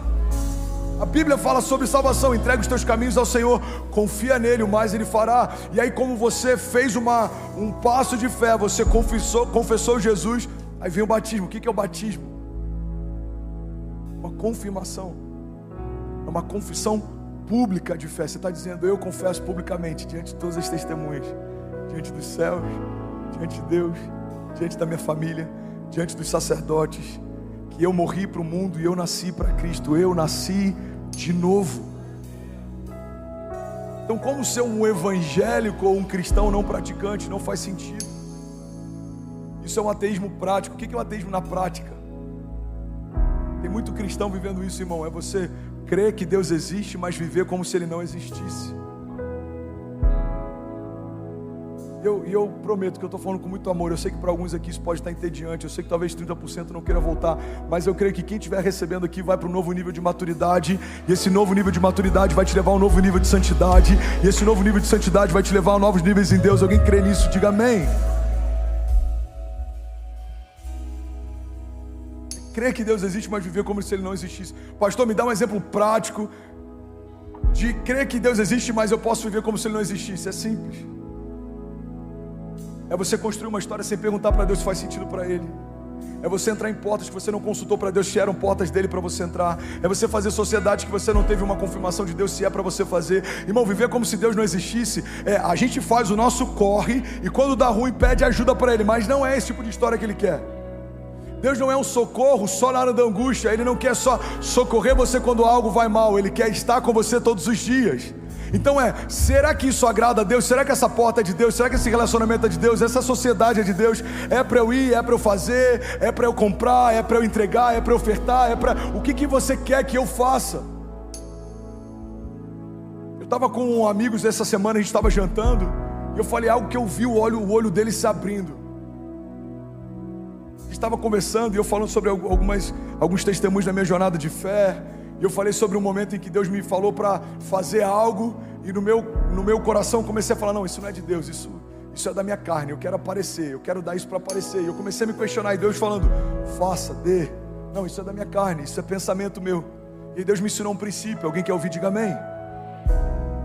A Bíblia fala sobre salvação: entrega os teus caminhos ao Senhor, confia nele, o mais ele fará. E aí, como você fez um passo de fé, você confessou Jesus, aí vem o batismo. O que é o batismo? Uma confirmação, é uma confissão pública de fé. Você está dizendo: eu confesso publicamente, diante de todas as testemunhas, diante dos céus, diante de Deus, diante da minha família, diante dos sacerdotes, que eu morri para o mundo e eu nasci para Cristo. Eu nasci de novo. Então, como ser um evangélico ou um cristão não praticante não faz sentido. Isso é um ateísmo prático. O que é um ateísmo na prática? Tem muito cristão vivendo isso, irmão. É você crer que Deus existe, mas viver como se Ele não existisse. E eu prometo que eu estou falando com muito amor. Eu sei que para alguns aqui isso pode estar entediante. Eu sei que talvez 30% não queira voltar. Mas eu creio que quem estiver recebendo aqui vai para um novo nível de maturidade. E esse novo nível de maturidade vai te levar a um novo nível de santidade. E esse novo nível de santidade vai te levar a novos níveis em Deus. Alguém crê nisso? Diga amém. Crer que Deus existe, mas viver como se Ele não existisse. Pastor, me dá um exemplo prático de crer que Deus existe, mas eu posso viver como se Ele não existisse. É simples. É você construir uma história sem perguntar para Deus se faz sentido para Ele. É você entrar em portas que você não consultou para Deus se eram portas dele para você entrar. É você fazer sociedade que você não teve uma confirmação de Deus se é para você fazer. Irmão, viver como se Deus não existisse, a gente faz o nosso corre e quando dá ruim pede ajuda para Ele. Mas não é esse tipo de história que Ele quer. Deus não é um socorro só na hora da angústia. Ele não quer só socorrer você quando algo vai mal. Ele quer estar com você todos os dias. Então será que isso agrada a Deus? Será que essa porta é de Deus? Será que esse relacionamento é de Deus? Essa sociedade é de Deus? É para eu ir? É para eu fazer? É para eu comprar? É para eu entregar? É para eu ofertar? O que você quer que eu faça? Eu estava com amigos essa semana, a gente estava jantando, e eu falei algo que eu vi o olho deles se abrindo. A gente estava conversando e eu falando sobre alguns testemunhos da minha jornada de fé. E eu falei sobre um momento em que Deus me falou para fazer algo, e no meu coração comecei a falar: não, isso não é de Deus, isso é da minha carne, eu quero aparecer, eu quero dar isso para aparecer. E eu comecei a me questionar, e Deus falando: faça, dê. Não, isso é da minha carne, isso é pensamento meu. E Deus me ensinou um princípio. Alguém quer ouvir? Diga amém.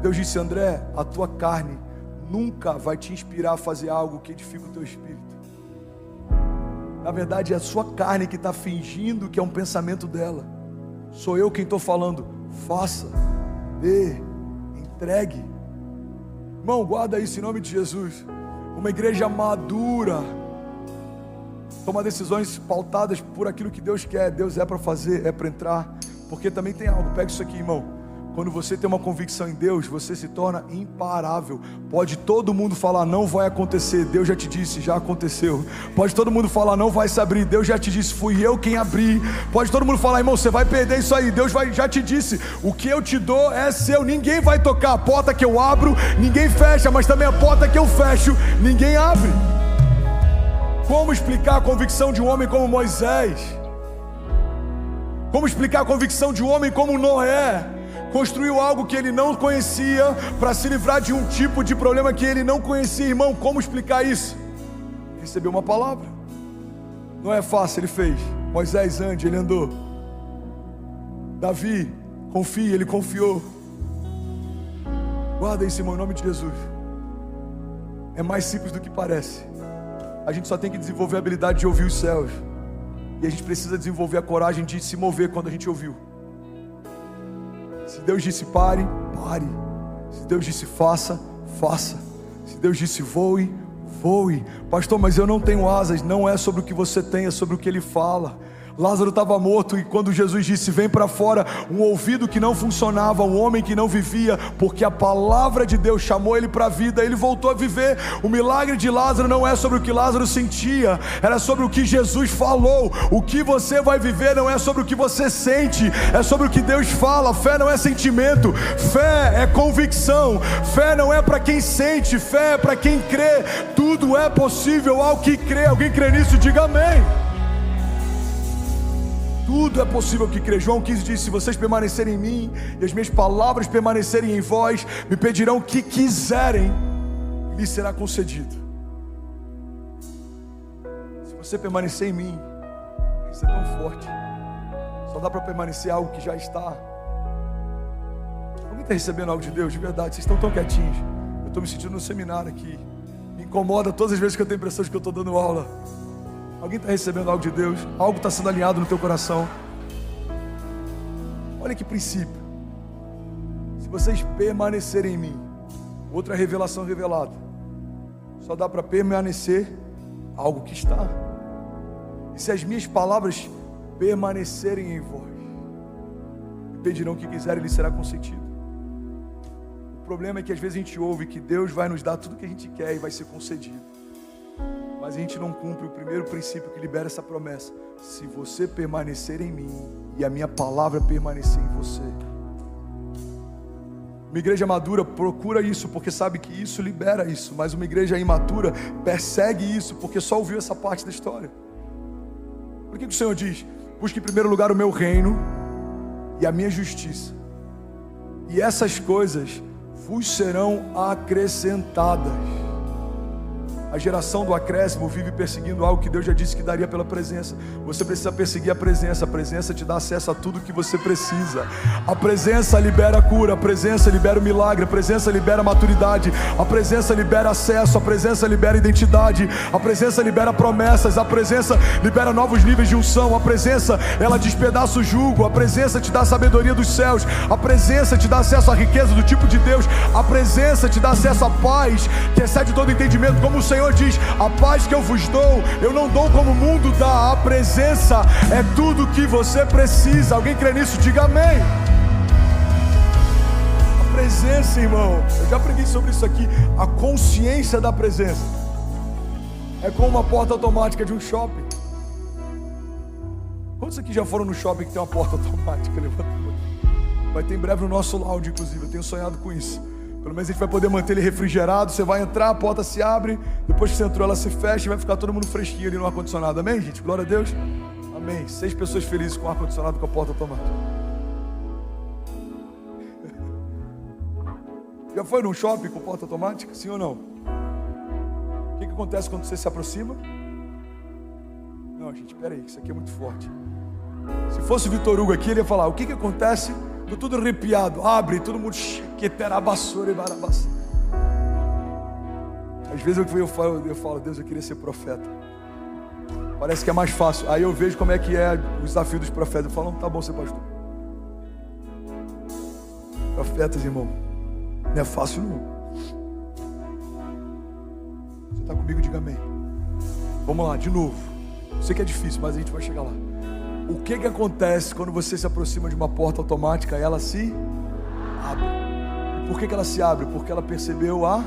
Deus disse: André, a tua carne nunca vai te inspirar a fazer algo que edifica o teu espírito. Na verdade é a sua carne que está fingindo que é um pensamento dela. Sou eu quem estou falando: faça, dê, entregue. Irmão, guarda isso em nome de Jesus. Uma igreja madura toma decisões pautadas por aquilo que Deus quer. Deus é para fazer, é para entrar. Porque também tem algo, pega isso aqui, irmão. Quando você tem uma convicção em Deus, você se torna imparável. Pode todo mundo falar: não vai acontecer. Deus já te disse, já aconteceu. Pode todo mundo falar: não vai se abrir. Deus já te disse, fui eu quem abri. Pode todo mundo falar: irmão, você vai perder isso aí. Deus já te disse, o que eu te dou é seu. Ninguém vai tocar. A porta que eu abro, ninguém fecha. Mas também a porta que eu fecho, ninguém abre. Como explicar a convicção de um homem como Moisés? Como explicar a convicção de um homem como Noé? Construiu algo que ele não conhecia para se livrar de um tipo de problema que ele não conhecia. Irmão, como explicar isso? Recebeu uma palavra. Não é fácil, ele fez. Moisés, ande, ele andou. Davi, confie, ele confiou. Guarda isso, irmão, em nome de Jesus. É mais simples do que parece. A gente só tem que desenvolver a habilidade de ouvir os céus. E a gente precisa desenvolver a coragem de se mover quando a gente ouviu. Se Deus disse pare, pare. Se Deus disse faça, faça. Se Deus disse voe, voe. Pastor, mas eu não tenho asas. Não é sobre o que você tem, é sobre o que Ele fala. Lázaro estava morto e quando Jesus disse: vem para fora, um ouvido que não funcionava, um homem que não vivia, porque a palavra de Deus chamou ele para a vida, ele voltou a viver. O milagre de Lázaro não é sobre o que Lázaro sentia, era sobre o que Jesus falou. O que você vai viver não é sobre o que você sente, é sobre o que Deus fala. Fé não é sentimento, fé é convicção. Fé não é para quem sente, fé é para quem crê. Tudo é possível ao que crê. Alguém crê nisso? Diga amém. Tudo é possível que crê. João 15 diz: se vocês permanecerem em mim e as minhas palavras permanecerem em vós, me pedirão o que quiserem e lhes será concedido. Se você permanecer em mim, isso é tão forte. Só dá para permanecer algo que já está. Alguém está recebendo algo de Deus? De verdade, vocês estão tão quietinhos. Eu estou me sentindo no seminário aqui. Me incomoda todas as vezes que eu tenho a impressão de que eu estou dando aula. Alguém está recebendo algo de Deus? Algo está sendo alinhado no teu coração? Olha que princípio. Se vocês permanecerem em mim, outra revelação revelada, só dá para permanecer algo que está. E se as minhas palavras permanecerem em vós, me pedirão o que quiserem e lhes será concedido. O problema é que às vezes a gente ouve que Deus vai nos dar tudo que a gente quer e vai ser concedido, mas a gente não cumpre o primeiro princípio que libera essa promessa: se você permanecer em mim e a minha palavra permanecer em você. Uma igreja madura procura isso porque sabe que isso libera isso, mas uma igreja imatura persegue isso porque só ouviu essa parte da história. Por que o Senhor diz: busque em primeiro lugar o meu reino e a minha justiça, e essas coisas vos serão acrescentadas? A geração do acréscimo vive perseguindo algo que Deus já disse que daria pela presença. Você precisa perseguir a presença te dá acesso a tudo que você precisa. A presença libera a cura, a presença libera o milagre, a presença libera a maturidade, a presença libera acesso, a presença libera identidade, a presença libera promessas, a presença libera novos níveis de unção, a presença, ela despedaça o jugo, a presença te dá a sabedoria dos céus, a presença te dá acesso à riqueza do tipo de Deus, a presença te dá acesso à paz que excede todo entendimento, como o Senhor diz: a paz que eu vos dou, eu não dou como o mundo dá. A presença é tudo que você precisa. Alguém crê nisso? Diga amém. A presença, irmão, eu já preguei sobre isso aqui. A consciência da presença é como uma porta automática de um shopping. Quantos aqui já foram no shopping que tem uma porta automática? Levanta a mão. Vai ter em breve no nosso lounge, inclusive. Eu tenho sonhado com isso. Pelo menos a gente vai poder manter ele refrigerado. Você vai entrar, a porta se abre, depois que você entrou ela se fecha e vai ficar todo mundo fresquinho ali no ar-condicionado. Amém, gente? Glória a Deus. Amém. 6 pessoas felizes com o ar-condicionado com a porta automática. Já foi num shopping com porta automática? Sim ou não? O que acontece quando você se aproxima? Não, gente, peraí, isso aqui é muito forte. Se fosse o Vitor Hugo aqui, ele ia falar: o que acontece? Tô tudo arrepiado, abre, todo mundo chiqueterabassura e barabaça. Às vezes eu falo: Deus, eu queria ser profeta. Parece que é mais fácil. Aí eu vejo como é que é o desafio dos profetas. Eu falo: não, tá bom ser pastor. Profetas, irmão, não é fácil não. Você está comigo? Diga amém. Vamos lá, de novo. Eu sei que é difícil, mas a gente vai chegar lá. O que acontece quando você se aproxima de uma porta automática? Ela se abre. E por que ela se abre? Porque ela percebeu a...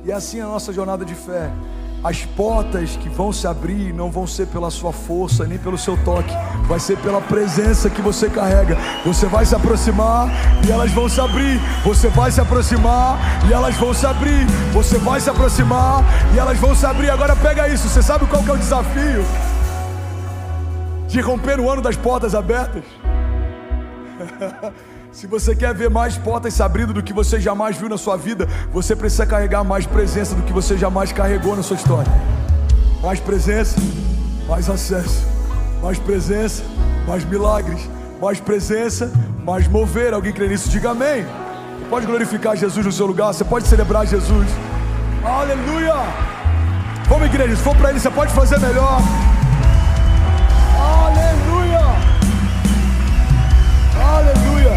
E é assim a nossa jornada de fé. As portas que vão se abrir não vão ser pela sua força, nem pelo seu toque. Vai ser pela presença que você carrega. Você vai se aproximar e elas vão se abrir. Você vai se aproximar e elas vão se abrir. Você vai se aproximar e elas vão se abrir. Agora pega isso. Você sabe qual que é o desafio de romper o ano das portas abertas? Se você quer ver mais portas se abrindo do que você jamais viu na sua vida, você precisa carregar mais presença do que você jamais carregou na sua história. Mais presença, mais acesso. Mais presença, mais milagres. Mais presença, mais mover. Alguém crê nisso? Diga amém. Você pode glorificar Jesus no seu lugar, você pode celebrar Jesus. Aleluia. Vamos, igreja, se for para Ele, você pode fazer melhor. Aleluia! Aleluia!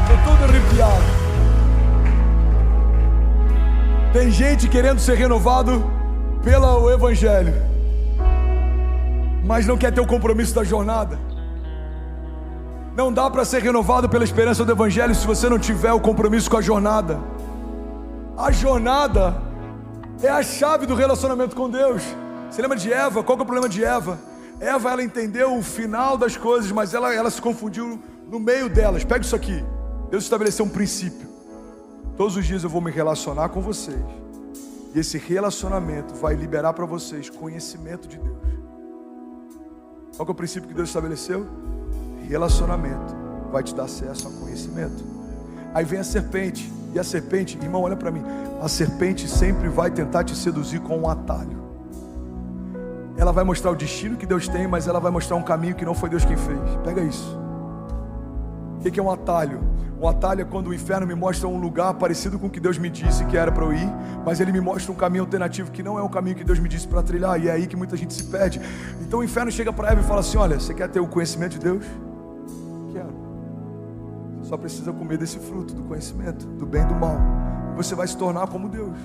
Estou todo arrepiado. Tem gente querendo ser renovado pelo Evangelho, mas não quer ter o compromisso da jornada. Não dá para ser renovado pela esperança do Evangelho se você não tiver o compromisso com a jornada. A jornada é a chave do relacionamento com Deus. Você lembra de Eva? Qual que é o problema de Eva? Eva, ela entendeu o final das coisas, mas ela se confundiu no meio delas. Pega isso aqui. Deus estabeleceu um princípio. Todos os dias eu vou me relacionar com vocês, e esse relacionamento vai liberar para vocês conhecimento de Deus. Qual que é o princípio que Deus estabeleceu? Relacionamento vai te dar acesso a conhecimento. Aí vem a serpente, e a serpente, irmão, olha para mim, a serpente sempre vai tentar te seduzir com um atalho. Ela vai mostrar o destino que Deus tem, mas ela vai mostrar um caminho que não foi Deus quem fez. Pega isso. O que é um atalho? Um atalho é quando o inferno me mostra um lugar parecido com o que Deus me disse que era para eu ir, mas ele me mostra um caminho alternativo que não é o caminho que Deus me disse para trilhar, e é aí que muita gente se perde. Então o inferno chega para Eva e fala assim: olha, você quer ter o conhecimento de Deus? Quero. Você só precisa comer desse fruto do conhecimento, do bem e do mal. Você vai se tornar como Deus.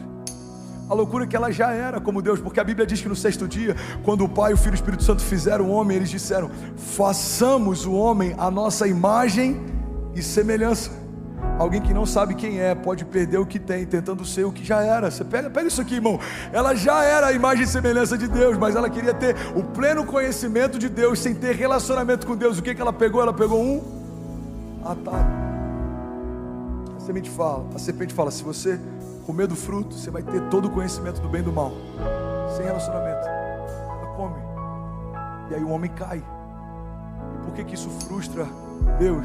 A loucura é que ela já era como Deus, porque a Bíblia diz que no sexto dia, quando o Pai, o Filho e o Espírito Santo fizeram o homem, eles disseram: façamos o homem à nossa imagem e semelhança. Alguém que não sabe quem é pode perder o que tem, tentando ser o que já era. Você pega isso aqui, irmão. Ela já era a imagem e semelhança de Deus, mas ela queria ter o pleno conhecimento de Deus, sem ter relacionamento com Deus. O que ela pegou? Ela pegou um atalho. A serpente fala: se você comer do fruto, você vai ter todo o conhecimento do bem e do mal, sem relacionamento. Ela come, e aí o homem cai. E por que isso frustra Deus?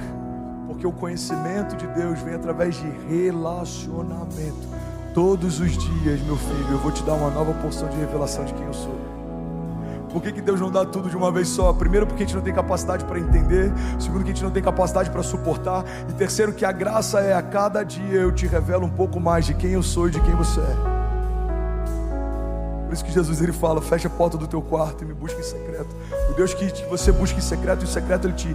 Porque o conhecimento de Deus vem através de relacionamento. Todos os dias, meu filho, eu vou te dar uma nova porção de revelação de quem eu sou. Por que Deus não dá tudo de uma vez só? Primeiro, porque a gente não tem capacidade para entender. Segundo, que a gente não tem capacidade para suportar. E terceiro, que a graça é: a cada dia eu te revelo um pouco mais de quem eu sou e de quem você é. Por isso que Jesus, ele fala: fecha a porta do teu quarto e me busca em secreto. O Deus que você busca em secreto ele te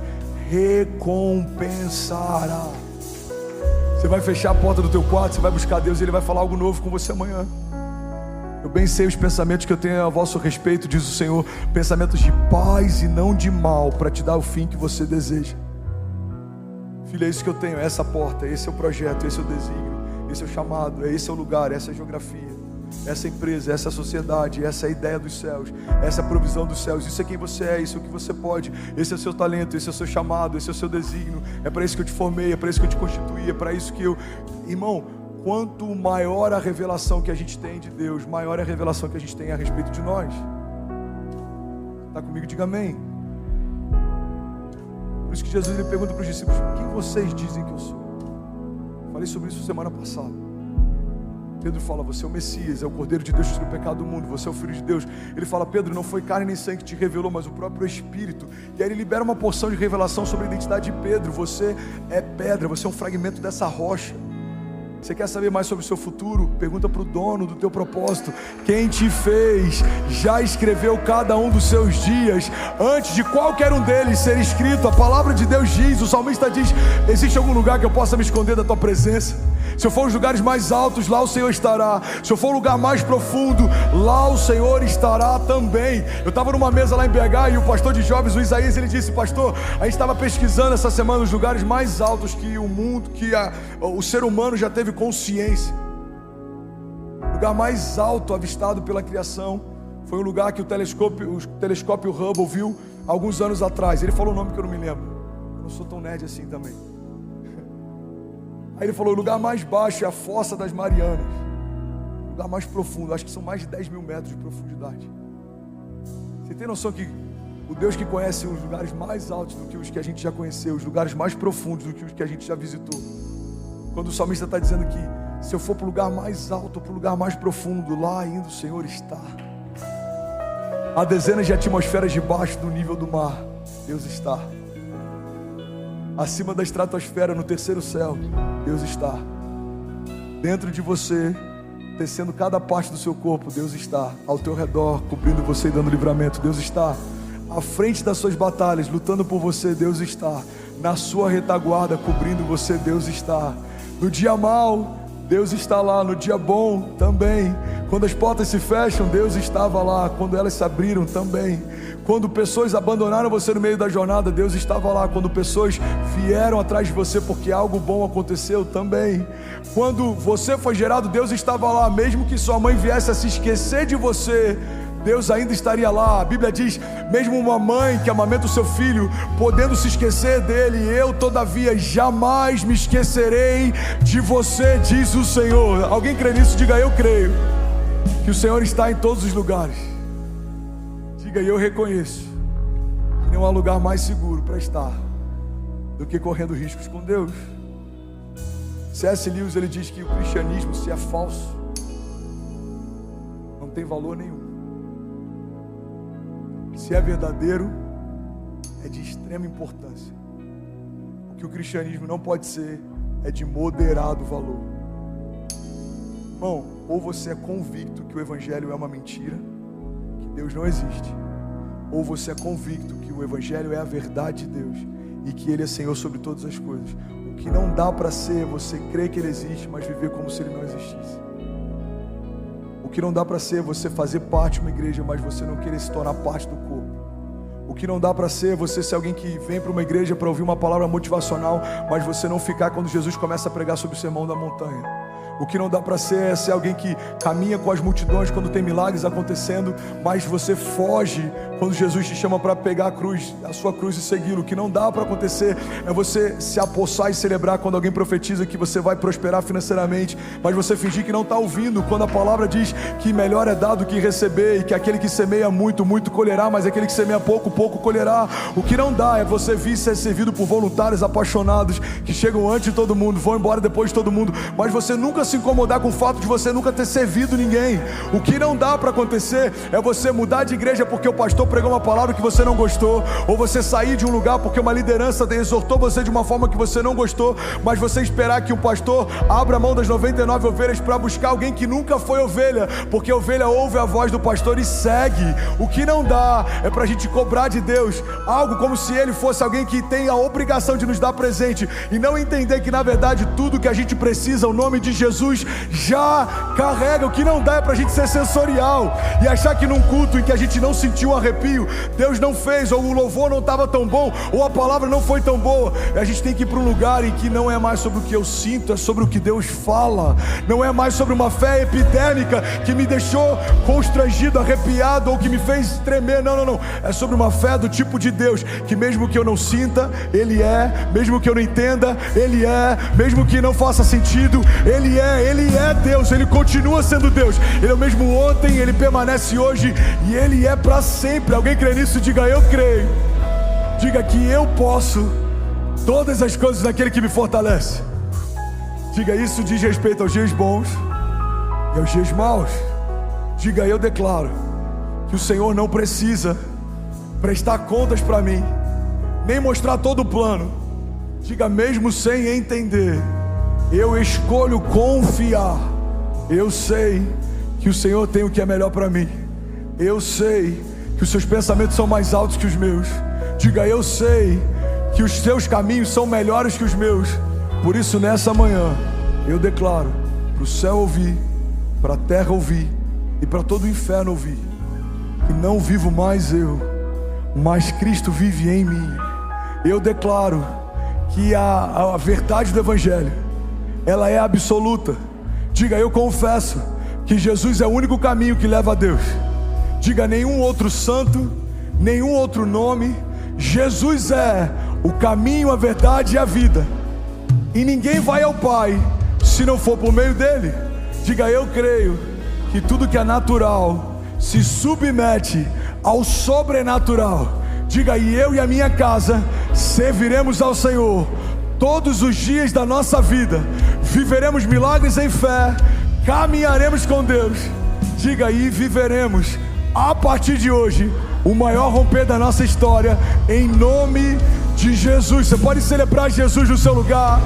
recompensará. Você vai fechar a porta do teu quarto, você vai buscar Deus e Ele vai falar algo novo com você amanhã. Eu bem sei os pensamentos que eu tenho a vosso respeito, diz o Senhor, pensamentos de paz e não de mal, para te dar o fim que você deseja. Filho, é isso que eu tenho, é essa porta, esse é o projeto, esse é o desígnio, esse é o chamado, esse é o lugar, essa é a geografia, essa é a empresa, essa é a sociedade, essa é a ideia dos céus, essa é a provisão dos céus. Isso é quem você é, isso é o que você pode, esse é o seu talento, esse é o seu chamado, esse é o seu desígnio. É para isso que eu te formei, é para isso que eu te constituí, é para isso que eu... Irmão, quanto maior a revelação que a gente tem de Deus, maior é a revelação que a gente tem a respeito de nós. Está comigo? Diga amém. Por isso que Jesus, ele pergunta para os discípulos: quem vocês dizem que eu sou? Falei sobre isso semana passada. Pedro fala: você é o Messias, é o Cordeiro de Deus que tira o pecado do mundo, você é o Filho de Deus. Ele fala: Pedro, não foi carne nem sangue que te revelou, mas o próprio Espírito. E aí ele libera uma porção de revelação sobre a identidade de Pedro. Você é pedra, você é um fragmento dessa rocha. Você quer saber mais sobre o seu futuro? Pergunta para o dono do teu propósito. Quem te fez já escreveu cada um dos seus dias antes de qualquer um deles ser escrito. A palavra de Deus diz, o salmista diz: existe algum lugar que eu possa me esconder da tua presença? Se eu for os lugares mais altos, lá o Senhor estará. Se eu for o lugar mais profundo, lá o Senhor estará também. Eu estava numa mesa lá em BH e o pastor de jovens, o Isaías, ele disse: pastor, a gente estava pesquisando essa semana os lugares mais altos que o mundo, o ser humano já teve consciência. O lugar mais alto avistado pela criação foi um lugar que o telescópio Hubble viu alguns anos atrás. Ele falou um nome que eu não me lembro. Eu não sou tão nerd assim também. Aí ele falou: o lugar mais baixo é a Fossa das Marianas. O lugar mais profundo, acho que são mais de 10 mil metros de profundidade. Você tem noção que o Deus que conhece os lugares mais altos do que os que a gente já conheceu, os lugares mais profundos do que os que a gente já visitou? Quando o salmista está dizendo que se eu for para o lugar mais alto ou para o lugar mais profundo, lá ainda o Senhor está. Há dezenas de atmosferas debaixo do nível do mar, Deus está. Acima da estratosfera, no terceiro céu, Deus está. Dentro de você, tecendo cada parte do seu corpo, Deus está. Ao teu redor, cobrindo você e dando livramento, Deus está. À frente das suas batalhas, lutando por você, Deus está. Na sua retaguarda, cobrindo você, Deus está. No dia mau, Deus está lá. No dia bom também. Quando as portas se fecham, Deus estava lá. Quando elas se abriram também. Quando pessoas abandonaram você no meio da jornada, Deus estava lá. Quando pessoas vieram atrás de você porque algo bom aconteceu também. Quando você foi gerado, Deus estava lá. Mesmo que sua mãe viesse a se esquecer de você, Deus ainda estaria lá. A Bíblia diz, mesmo uma mãe que amamenta o seu filho, podendo se esquecer dele, eu todavia jamais me esquecerei de você, diz o Senhor. Alguém crê nisso? Diga, eu creio que o Senhor está em todos os lugares. Diga, eu reconheço que não há lugar mais seguro para estar do que correndo riscos com Deus. C.S. Lewis, ele diz que o cristianismo, se é falso, não tem valor nenhum. Se é verdadeiro, é de extrema importância. O que o cristianismo não pode ser é de moderado valor. Irmão, ou você é convicto que o evangelho é uma mentira, que Deus não existe, ou você é convicto que o evangelho é a verdade de Deus e que Ele é Senhor sobre todas as coisas. O que não dá para ser você crer que Ele existe, mas viver como se Ele não existisse. O que não dá para ser você fazer parte de uma igreja, mas você não querer se tornar parte do corpo. O que não dá para ser você ser alguém que vem para uma igreja para ouvir uma palavra motivacional, mas você não ficar quando Jesus começa a pregar sobre o sermão da montanha. O que não dá para ser é ser alguém que caminha com as multidões quando tem milagres acontecendo, mas você foge quando Jesus te chama para pegar a sua cruz e segui-lo. O que não dá para acontecer é você se apossar e celebrar quando alguém profetiza que você vai prosperar financeiramente, mas você fingir que não está ouvindo quando a palavra diz que melhor é dar do que receber, e que aquele que semeia muito, muito colherá, mas aquele que semeia pouco, pouco colherá. O que não dá é você vir ser servido por voluntários apaixonados que chegam antes de todo mundo, vão embora depois de todo mundo, mas você nunca se incomodar com o fato de você nunca ter servido ninguém. O que não dá para acontecer é você mudar de igreja porque o pastor pregou uma palavra que você não gostou, ou você sair de um lugar porque uma liderança exortou você de uma forma que você não gostou, mas você esperar que o pastor abra a mão das 99 ovelhas para buscar alguém que nunca foi ovelha, porque a ovelha ouve a voz do pastor e segue. O que não dá é pra gente cobrar de Deus algo como se Ele fosse alguém que tem a obrigação de nos dar presente, e não entender que na verdade tudo que a gente precisa, o nome de Jesus já carrega. O que não dá é pra gente ser sensorial e achar que num culto em que a gente não sentiu um arrepio, Deus não fez, ou o louvor não estava tão bom, ou a palavra não foi tão boa. A gente tem que ir para um lugar em que não é mais sobre o que eu sinto, é sobre o que Deus fala. Não é mais sobre uma fé epidêmica que me deixou constrangido, arrepiado, ou que me fez tremer. Não, não, não. É sobre uma fé do tipo de Deus, que mesmo que eu não sinta, Ele é, mesmo que eu não entenda, Ele é, mesmo que não faça sentido, Ele é Deus, Ele continua sendo Deus. Ele é o mesmo ontem, Ele permanece hoje e Ele é para sempre. Alguém crê nisso? Diga, eu creio. Diga que eu posso todas as coisas naquele que me fortalece. Diga, isso diz respeito aos dias bons e aos dias maus. Diga, eu declaro que o Senhor não precisa prestar contas para mim, nem mostrar todo o plano. Diga, mesmo sem entender, eu escolho confiar. Eu sei que o Senhor tem o que é melhor para mim. Eu sei que os seus pensamentos são mais altos que os meus. Diga, eu sei que os seus caminhos são melhores que os meus. Por isso nessa manhã eu declaro para o céu ouvir, para a terra ouvir e para todo o inferno ouvir, que não vivo mais eu, mas Cristo vive em mim. Eu declaro que a verdade do Evangelho, ela é absoluta. Diga, eu confesso que Jesus é o único caminho que leva a Deus. Diga, nenhum outro santo, nenhum outro nome. Jesus é o caminho, a verdade e a vida, e ninguém vai ao Pai se não for por meio dele. Diga, eu creio que tudo que é natural se submete ao sobrenatural. Diga, e eu e a minha casa serviremos ao Senhor todos os dias da nossa vida. Viveremos milagres em fé, caminharemos com Deus. Diga, e viveremos a partir de hoje o maior romper da nossa história, em nome de Jesus. Você pode celebrar Jesus no seu lugar.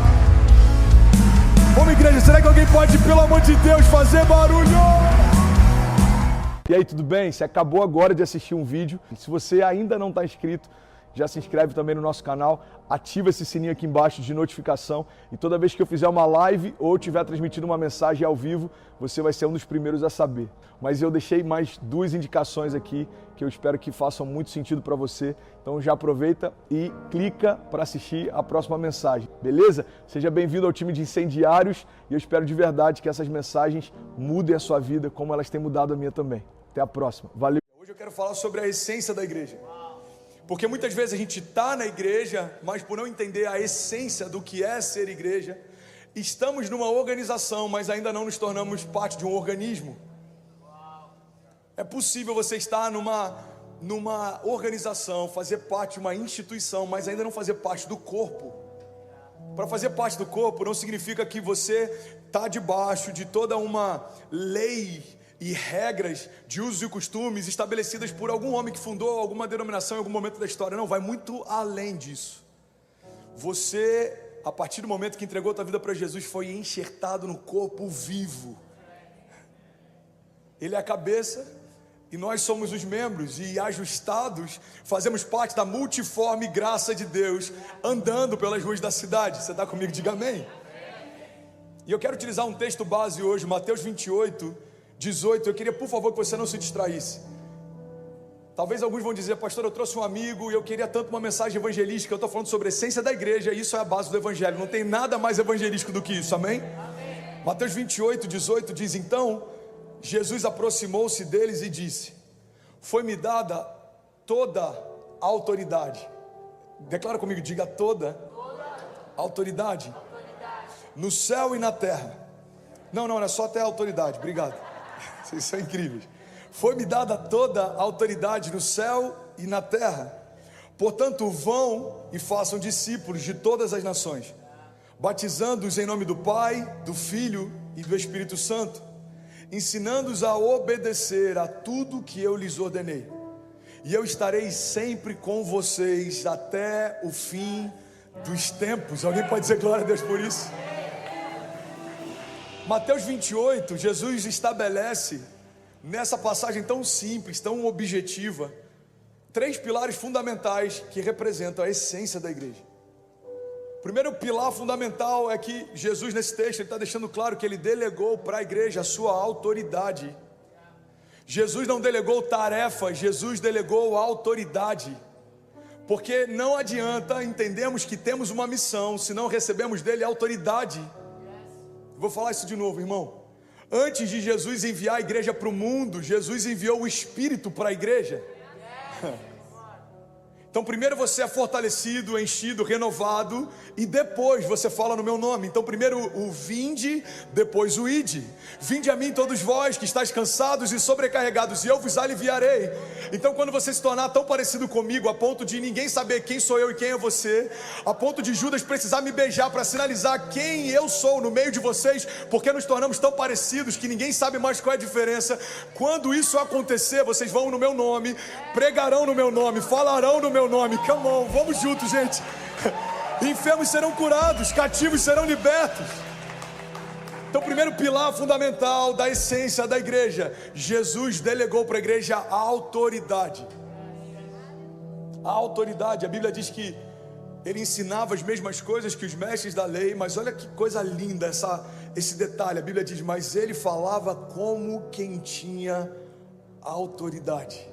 Vamos, igreja, será que alguém pode, pelo amor de Deus, fazer barulho? E aí, tudo bem? Você acabou agora de assistir um vídeo. Se você ainda não está inscrito, já se inscreve também no nosso canal, ativa esse sininho aqui embaixo de notificação e toda vez que eu fizer uma live ou estiver transmitindo uma mensagem ao vivo, você vai ser um dos primeiros a saber. Mas eu deixei mais 2 indicações aqui que eu espero que façam muito sentido para você. Então já aproveita e clica para assistir a próxima mensagem, beleza? Seja bem-vindo ao time de incendiários e eu espero de verdade que essas mensagens mudem a sua vida como elas têm mudado a minha também. Até a próxima. Valeu! Hoje eu quero falar sobre a essência da igreja. Porque muitas vezes a gente está na igreja, mas por não entender a essência do que é ser igreja, estamos numa organização, mas ainda não nos tornamos parte de um organismo. É possível você estar numa organização, fazer parte de uma instituição, mas ainda não fazer parte do corpo. Para fazer parte do corpo não significa que você está debaixo de toda uma lei e regras de usos e costumes estabelecidas por algum homem que fundou alguma denominação em algum momento da história. Não, vai muito além disso. Você, a partir do momento que entregou a tua vida para Jesus, foi enxertado no corpo vivo. Ele é a cabeça e nós somos os membros, e ajustados fazemos parte da multiforme graça de Deus, andando pelas ruas da cidade. Você está comigo? Diga amém. E eu quero utilizar um texto base hoje, Mateus 28, 18, eu queria por favor que você não se distraísse. Talvez alguns vão dizer: pastor, eu trouxe um amigo e eu queria tanto uma mensagem evangelística. Eu estou falando sobre a essência da igreja e isso é a base do evangelho. Não tem nada mais evangelístico do que isso, amém? Mateus 28, 18 diz: então Jesus aproximou-se deles e disse: foi-me dada toda a autoridade. Declara comigo, diga toda autoridade no céu e na terra. Não é só até a autoridade, obrigado. Vocês são incríveis. Foi-me dada toda a autoridade no céu e na terra. Portanto, vão e façam discípulos de todas as nações, batizando-os em nome do Pai, do Filho e do Espírito Santo, ensinando-os a obedecer a tudo que eu lhes ordenei. E eu estarei sempre com vocês até o fim dos tempos. Alguém pode dizer glória a Deus por isso? Mateus 28, Jesus estabelece, nessa passagem tão simples, tão objetiva, 3 pilares fundamentais que representam a essência da igreja. O primeiro pilar fundamental é que Jesus, nesse texto, ele está deixando claro que ele delegou para a igreja a sua autoridade. Jesus não delegou tarefas, Jesus delegou autoridade. Porque não adianta entendermos que temos uma missão se não recebemos dele autoridade. Vou falar isso de novo, irmão. Antes de Jesus enviar a igreja para o mundo, Jesus enviou o Espírito para a igreja. Então primeiro você é fortalecido, enchido, renovado, e depois você fala no meu nome. Então primeiro o vinde, depois o ide. Vinde a mim todos vós que estáis cansados e sobrecarregados, e eu vos aliviarei. Então quando você se tornar tão parecido comigo, a ponto de ninguém saber quem sou eu e quem é você, a ponto de Judas precisar me beijar para sinalizar quem eu sou no meio de vocês, porque nos tornamos tão parecidos que ninguém sabe mais qual é a diferença. Quando isso acontecer, vocês vão no meu nome, pregarão no meu nome, falarão no meu nome. Come on, vamos juntos, gente. Enfermos serão curados, cativos serão libertos. Então, o primeiro pilar fundamental da essência da igreja: Jesus delegou para a igreja a autoridade. A autoridade, a Bíblia diz que ele ensinava as mesmas coisas que os mestres da lei, mas olha que coisa linda esse detalhe. A Bíblia diz: mas ele falava como quem tinha autoridade.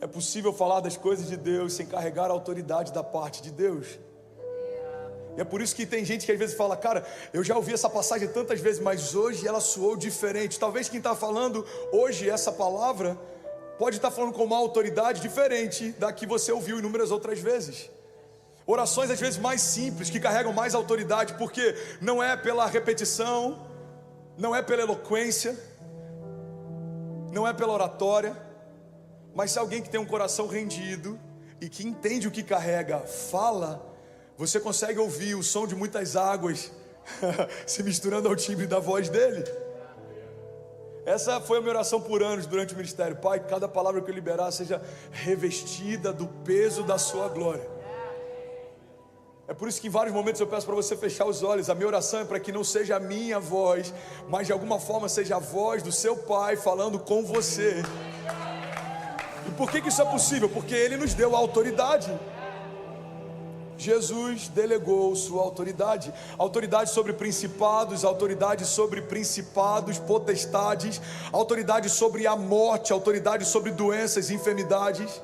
É possível falar das coisas de Deus sem carregar a autoridade da parte de Deus. E é por isso que tem gente que às vezes fala: cara, eu já ouvi essa passagem tantas vezes, mas hoje ela soou diferente. Talvez quem está falando hoje essa palavra pode estar falando com uma autoridade diferente da que você ouviu inúmeras outras vezes. Orações às vezes mais simples, que carregam mais autoridade, porque não é pela repetição, não é pela eloquência, não é pela oratória, mas se alguém que tem um coração rendido e que entende o que carrega fala, você consegue ouvir o som de muitas águas se misturando ao timbre da voz dele. Essa foi a minha oração por anos durante o ministério. Pai, cada palavra que eu liberar seja revestida do peso da sua glória. É por isso que em vários momentos eu peço para você fechar os olhos. A minha oração é para que não seja a minha voz, mas de alguma forma seja a voz do seu Pai falando com você. E por que isso é possível? Porque Ele nos deu a autoridade. Jesus delegou sua autoridade. Autoridade sobre principados, autoridade sobre principados, potestades, autoridade sobre a morte, autoridade sobre doenças e enfermidades.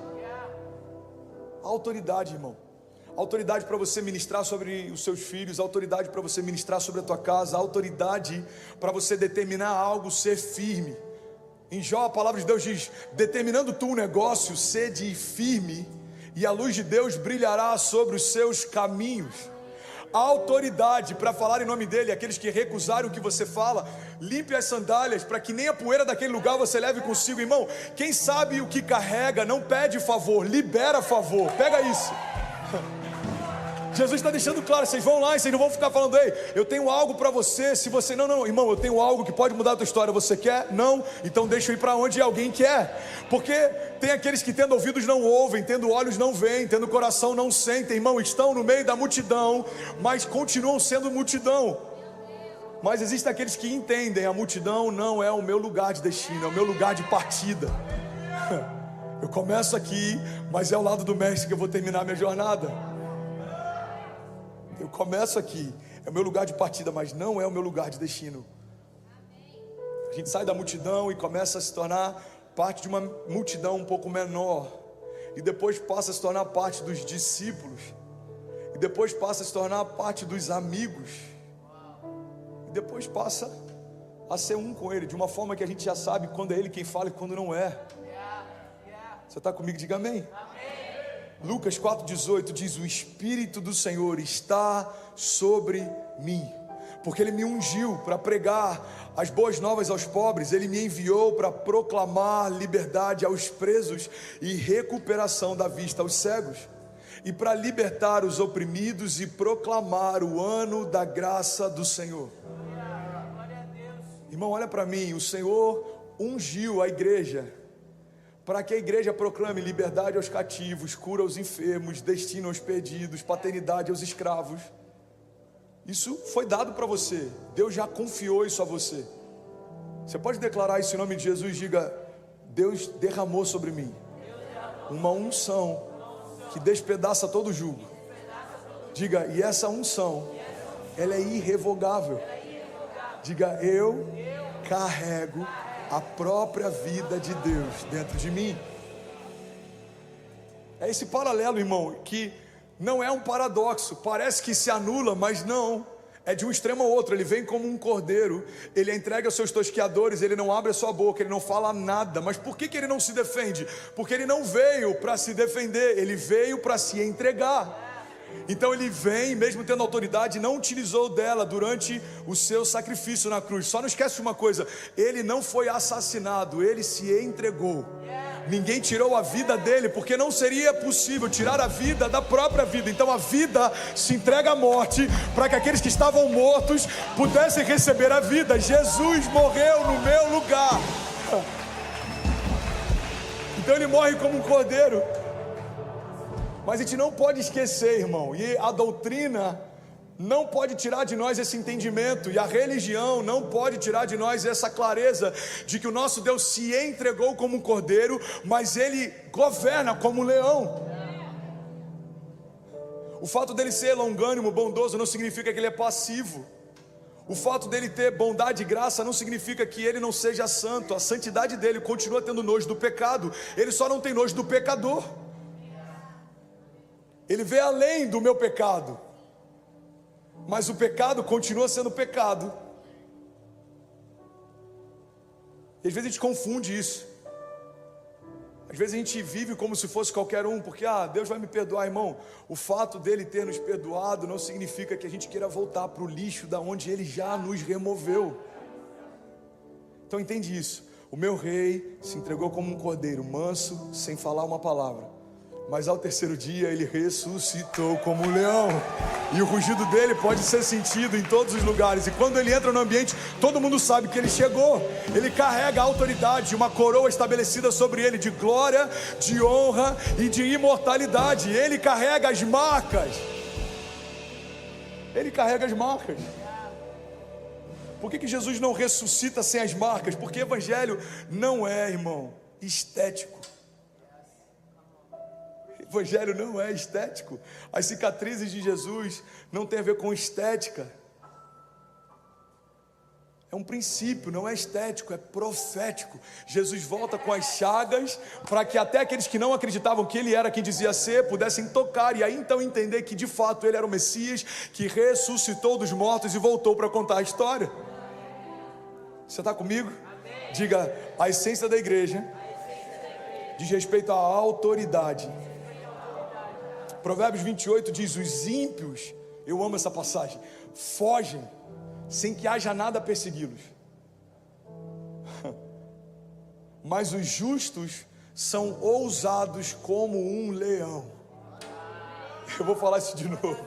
Autoridade, irmão. Autoridade para você ministrar sobre os seus filhos, autoridade para você ministrar sobre a tua casa, autoridade para você determinar algo, ser firme. Em Jó, a palavra de Deus diz: determinando tu um negócio, sede firme, e a luz de Deus brilhará sobre os seus caminhos. A autoridade para falar em nome dele. Aqueles que recusarem o que você fala, limpe as sandálias, para que nem a poeira daquele lugar você leve consigo. Irmão, quem sabe o que carrega não pede favor, libera favor. Pega isso. Jesus está deixando claro, vocês vão lá e vocês não vão ficar falando: ei, eu tenho algo para você. Se você, não, irmão, eu tenho algo que pode mudar a tua história. Você quer? Não, então deixa eu ir para onde alguém quer. Porque tem aqueles que tendo ouvidos não ouvem, tendo olhos não veem, tendo coração não sentem. Irmão, estão no meio da multidão, mas continuam sendo multidão. Mas existem aqueles que entendem: a multidão não é o meu lugar de destino, é o meu lugar de partida. Eu começo aqui, mas é ao lado do mestre que eu vou terminar a minha jornada. Eu começo aqui, é o meu lugar de partida, mas não é o meu lugar de destino. A gente sai da multidão e começa a se tornar parte de uma multidão um pouco menor, e depois passa a se tornar parte dos discípulos, e depois passa a se tornar parte dos amigos, e depois passa a ser um com Ele, de uma forma que a gente já sabe quando é Ele quem fala e quando não é. Você está comigo? Diga amém. Lucas 4,18 diz: o Espírito do Senhor está sobre mim, porque Ele me ungiu para pregar as boas novas aos pobres. Ele me enviou para proclamar liberdade aos presos e recuperação da vista aos cegos, e para libertar os oprimidos e proclamar o ano da graça do Senhor. Irmão, olha para mim, o Senhor ungiu a igreja para que a igreja proclame liberdade aos cativos, cura aos enfermos, destino aos perdidos, paternidade aos escravos. Isso foi dado para você. Deus já confiou isso a você. Você pode declarar isso em nome de Jesus. Diga: Deus derramou sobre mim uma unção que despedaça todo jugo. Diga: e essa unção, ela é irrevogável. Diga: eu carrego a própria vida de Deus dentro de mim. É esse paralelo, irmão, que não é um paradoxo. Parece que se anula, mas não. É de um extremo ao outro. Ele vem como um cordeiro, ele é entregue aos seus tosqueadores, ele não abre a sua boca, ele não fala nada. Mas por que ele não se defende? Porque ele não veio para se defender, ele veio para se entregar. Então ele vem, mesmo tendo autoridade, não utilizou dela durante o seu sacrifício na cruz. Só não esquece uma coisa: ele não foi assassinado, ele se entregou. Ninguém tirou a vida dele, porque não seria possível tirar a vida da própria vida. Então a vida se entrega à morte, para que aqueles que estavam mortos pudessem receber a vida. Jesus morreu no meu lugar. Então ele morre como um cordeiro. Mas a gente não pode esquecer, irmão, e a doutrina não pode tirar de nós esse entendimento, e a religião não pode tirar de nós essa clareza de que o nosso Deus se entregou como um cordeiro, mas Ele governa como um leão. O fato dele ser longânimo, bondoso, não significa que ele é passivo. O fato dele ter bondade e graça não significa que ele não seja santo. A santidade dele continua tendo nojo do pecado, ele só não tem nojo do pecador. Ele vê além do meu pecado, mas o pecado continua sendo pecado. E às vezes a gente confunde isso. Às vezes a gente vive como se fosse qualquer um, porque Deus vai me perdoar, irmão. O fato dele ter nos perdoado não significa que a gente queira voltar para o lixo da onde ele já nos removeu. Então entende isso. O meu rei se entregou como um cordeiro, manso, sem falar uma palavra. Mas ao terceiro dia ele ressuscitou como um leão, e o rugido dele pode ser sentido em todos os lugares. E quando ele entra no ambiente, todo mundo sabe que ele chegou. Ele carrega a autoridade, uma coroa estabelecida sobre ele, de glória, de honra e de imortalidade. Ele carrega as marcas. Ele carrega as marcas. Por que Jesus não ressuscita sem as marcas? Porque evangelho não é, irmão, estético. Evangelho não é estético. As cicatrizes de Jesus não tem a ver com estética. É um princípio, não é estético, é profético. Jesus volta com as chagas para que até aqueles que não acreditavam que ele era quem dizia ser, pudessem tocar e aí então entender que de fato ele era o Messias, que ressuscitou dos mortos e voltou para contar a história. Você está comigo? Diga, a essência da igreja diz respeito à autoridade. Provérbios 28 diz, os ímpios, eu amo essa passagem, fogem sem que haja nada a persegui-los. Mas os justos são ousados como um leão. Eu vou falar isso de novo.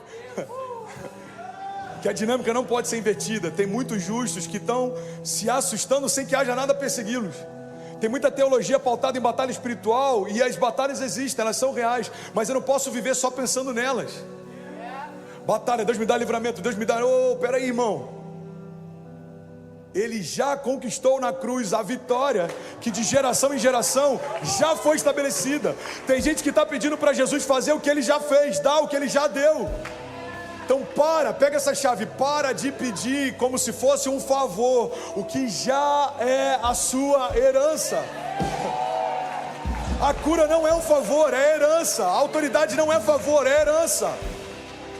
Que a dinâmica não pode ser invertida. Tem muitos justos que estão se assustando sem que haja nada a persegui-los. Tem muita teologia pautada em batalha espiritual, e as batalhas existem, elas são reais, mas eu não posso viver só pensando nelas. Batalha, Deus me dá livramento, Deus me dá... Peraí, irmão. Ele já conquistou na cruz a vitória que de geração em geração já foi estabelecida. Tem gente que está pedindo para Jesus fazer o que ele já fez, dar o que ele já deu. Então pega essa chave, para de pedir como se fosse um favor o que já é a sua herança. A cura não é um favor, é herança. A autoridade não é favor, é herança.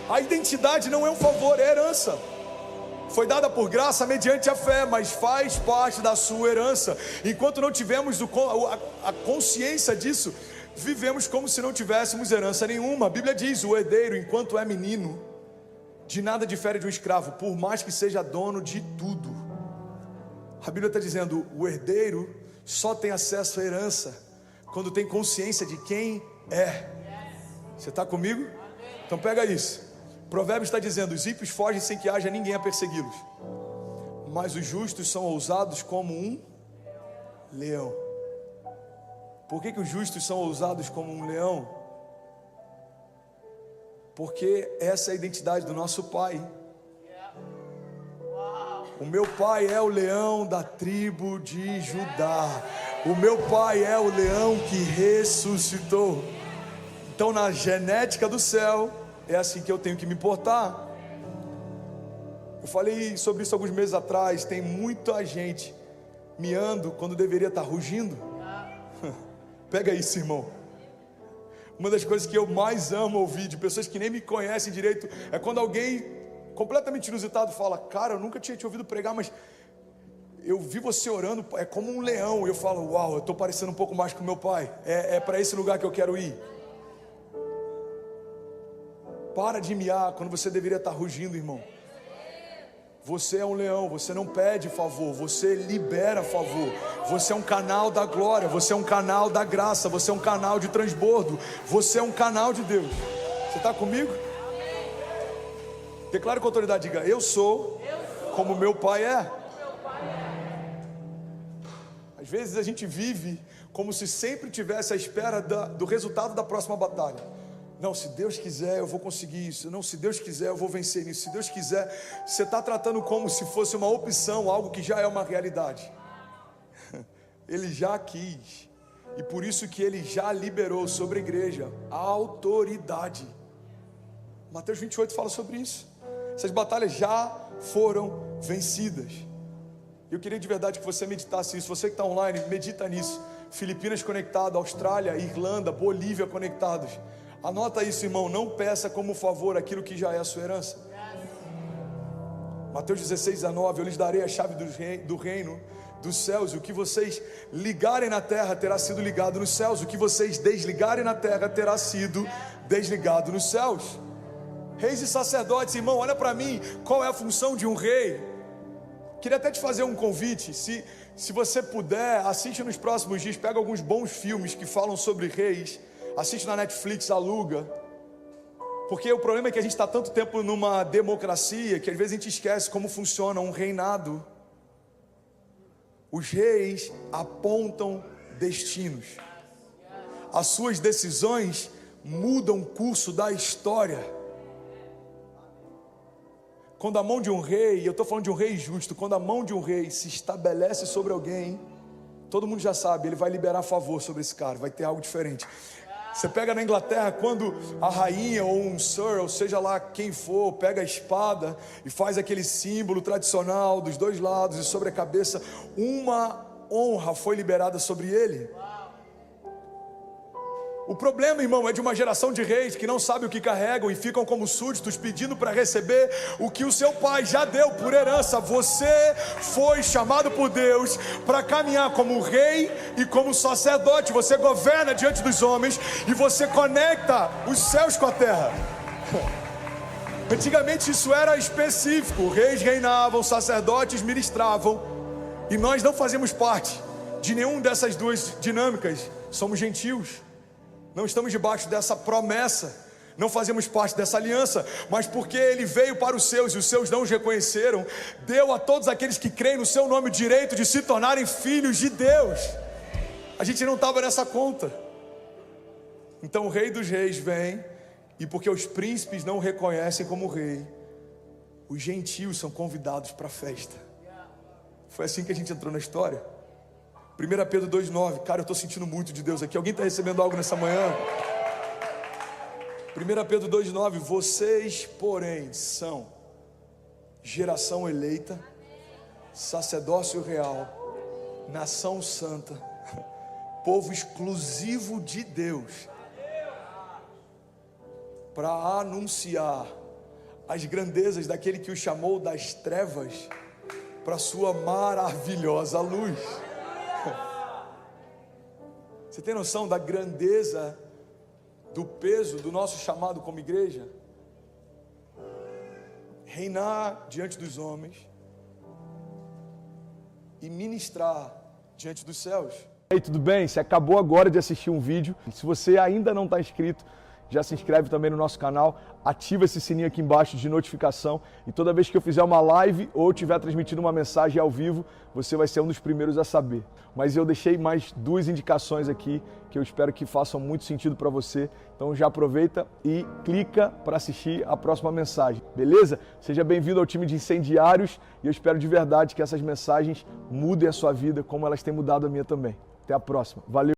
A identidade não é um favor, é herança. Foi dada por graça mediante a fé, mas faz parte da sua herança. Enquanto não tivermos a consciência disso, vivemos como se não tivéssemos herança nenhuma. A Bíblia diz, o herdeiro, enquanto é menino, de nada difere de um escravo, por mais que seja dono de tudo. A Bíblia está dizendo, o herdeiro só tem acesso à herança quando tem consciência de quem é. Você está comigo? Então pega isso. Provérbios está dizendo, os ímpios fogem sem que haja ninguém a persegui-los, mas os justos são ousados como um leão. Por que os justos são ousados como um leão? Porque essa é a identidade do nosso Pai. O meu pai é o leão da tribo de Judá. O meu pai é o leão que ressuscitou. Então na genética do céu é assim que eu tenho que me portar. Eu falei sobre isso alguns meses atrás. Tem muita gente miando quando deveria estar rugindo. Pega isso, irmão. Uma das coisas que eu mais amo ouvir de pessoas que nem me conhecem direito é quando alguém completamente inusitado fala, cara, eu nunca tinha te ouvido pregar, mas eu vi você orando, é como um leão. E eu falo, uau, eu estou parecendo um pouco mais com meu pai. É para esse lugar que eu quero ir. Para de miar quando você deveria estar rugindo, irmão. Você é um leão, você não pede favor, você libera favor. Você é um canal da glória, você é um canal da graça, você é um canal de transbordo, você é um canal de Deus. Você está comigo? Declare com autoridade, diga, eu sou como meu pai é. Às vezes a gente vive como se sempre tivesse à espera do resultado da próxima batalha. Não, se Deus quiser eu vou conseguir isso. Não, se Deus quiser eu vou vencer nisso. Se Deus quiser, você está tratando como se fosse uma opção, algo que já é uma realidade. Ele já quis, e por isso que Ele já liberou sobre a igreja a autoridade. Mateus 28 fala sobre isso. Essas batalhas já foram vencidas. Eu queria de verdade que você meditasse isso. Você que está online, medita nisso. Filipinas conectado, Austrália, Irlanda, Bolívia conectados. Anota isso, irmão, não peça como favor aquilo que já é a sua herança. Mateus 16:19, eu lhes darei a chave do reino dos céus, e o que vocês ligarem na terra terá sido ligado nos céus, o que vocês desligarem na terra terá sido desligado nos céus. Reis e sacerdotes, irmão, olha para mim, qual é a função de um rei? Queria até te fazer um convite, se você puder, assiste nos próximos dias, pega alguns bons filmes que falam sobre reis, assiste na Netflix, aluga. Porque o problema é que a gente está tanto tempo numa democracia que às vezes a gente esquece como funciona um reinado. Os reis apontam destinos. As suas decisões mudam o curso da história. Quando a mão de um rei, eu estou falando de um rei justo, quando a mão de um rei se estabelece sobre alguém, todo mundo já sabe, ele vai liberar favor sobre esse cara, vai ter algo diferente. Você pega na Inglaterra, quando a rainha ou um sir, ou seja lá quem for, pega a espada e faz aquele símbolo tradicional dos dois lados e sobre a cabeça, uma honra foi liberada sobre ele. O problema, irmão, é de uma geração de reis que não sabe o que carregam e ficam como súditos pedindo para receber o que o seu pai já deu por herança. Você foi chamado por Deus para caminhar como rei e como sacerdote. Você governa diante dos homens e você conecta os céus com a terra. Antigamente isso era específico. Reis reinavam, sacerdotes ministravam, e nós não fazemos parte de nenhuma dessas duas dinâmicas. Somos gentios. Não estamos debaixo dessa promessa, não fazemos parte dessa aliança, mas porque ele veio para os seus e os seus não os reconheceram, deu a todos aqueles que creem no seu nome o direito de se tornarem filhos de Deus. A gente não estava nessa conta. Então o Rei dos Reis vem, e porque os príncipes não o reconhecem como rei, os gentios são convidados para a festa. Foi assim que a gente entrou na história. 1 Pedro 2,9, cara, eu estou sentindo muito de Deus aqui. Alguém está recebendo algo nessa manhã? 1 Pedro 2,9, vocês, porém, são geração eleita, sacerdócio real, nação santa, povo exclusivo de Deus, para anunciar as grandezas daquele que o chamou das trevas para a sua maravilhosa luz. Você tem noção da grandeza, do peso do nosso chamado como igreja? Reinar diante dos homens e ministrar diante dos céus. E aí, tudo bem? Você acabou agora de assistir um vídeo. Se você ainda não está inscrito, já se inscreve também no nosso canal, ativa esse sininho aqui embaixo de notificação, e toda vez que eu fizer uma live ou estiver transmitindo uma mensagem ao vivo, você vai ser um dos primeiros a saber. Mas eu deixei mais duas indicações aqui que eu espero que façam muito sentido para você. Então já aproveita e clica para assistir a próxima mensagem, beleza? Seja bem-vindo ao time de incendiários, e eu espero de verdade que essas mensagens mudem a sua vida como elas têm mudado a minha também. Até a próxima. Valeu!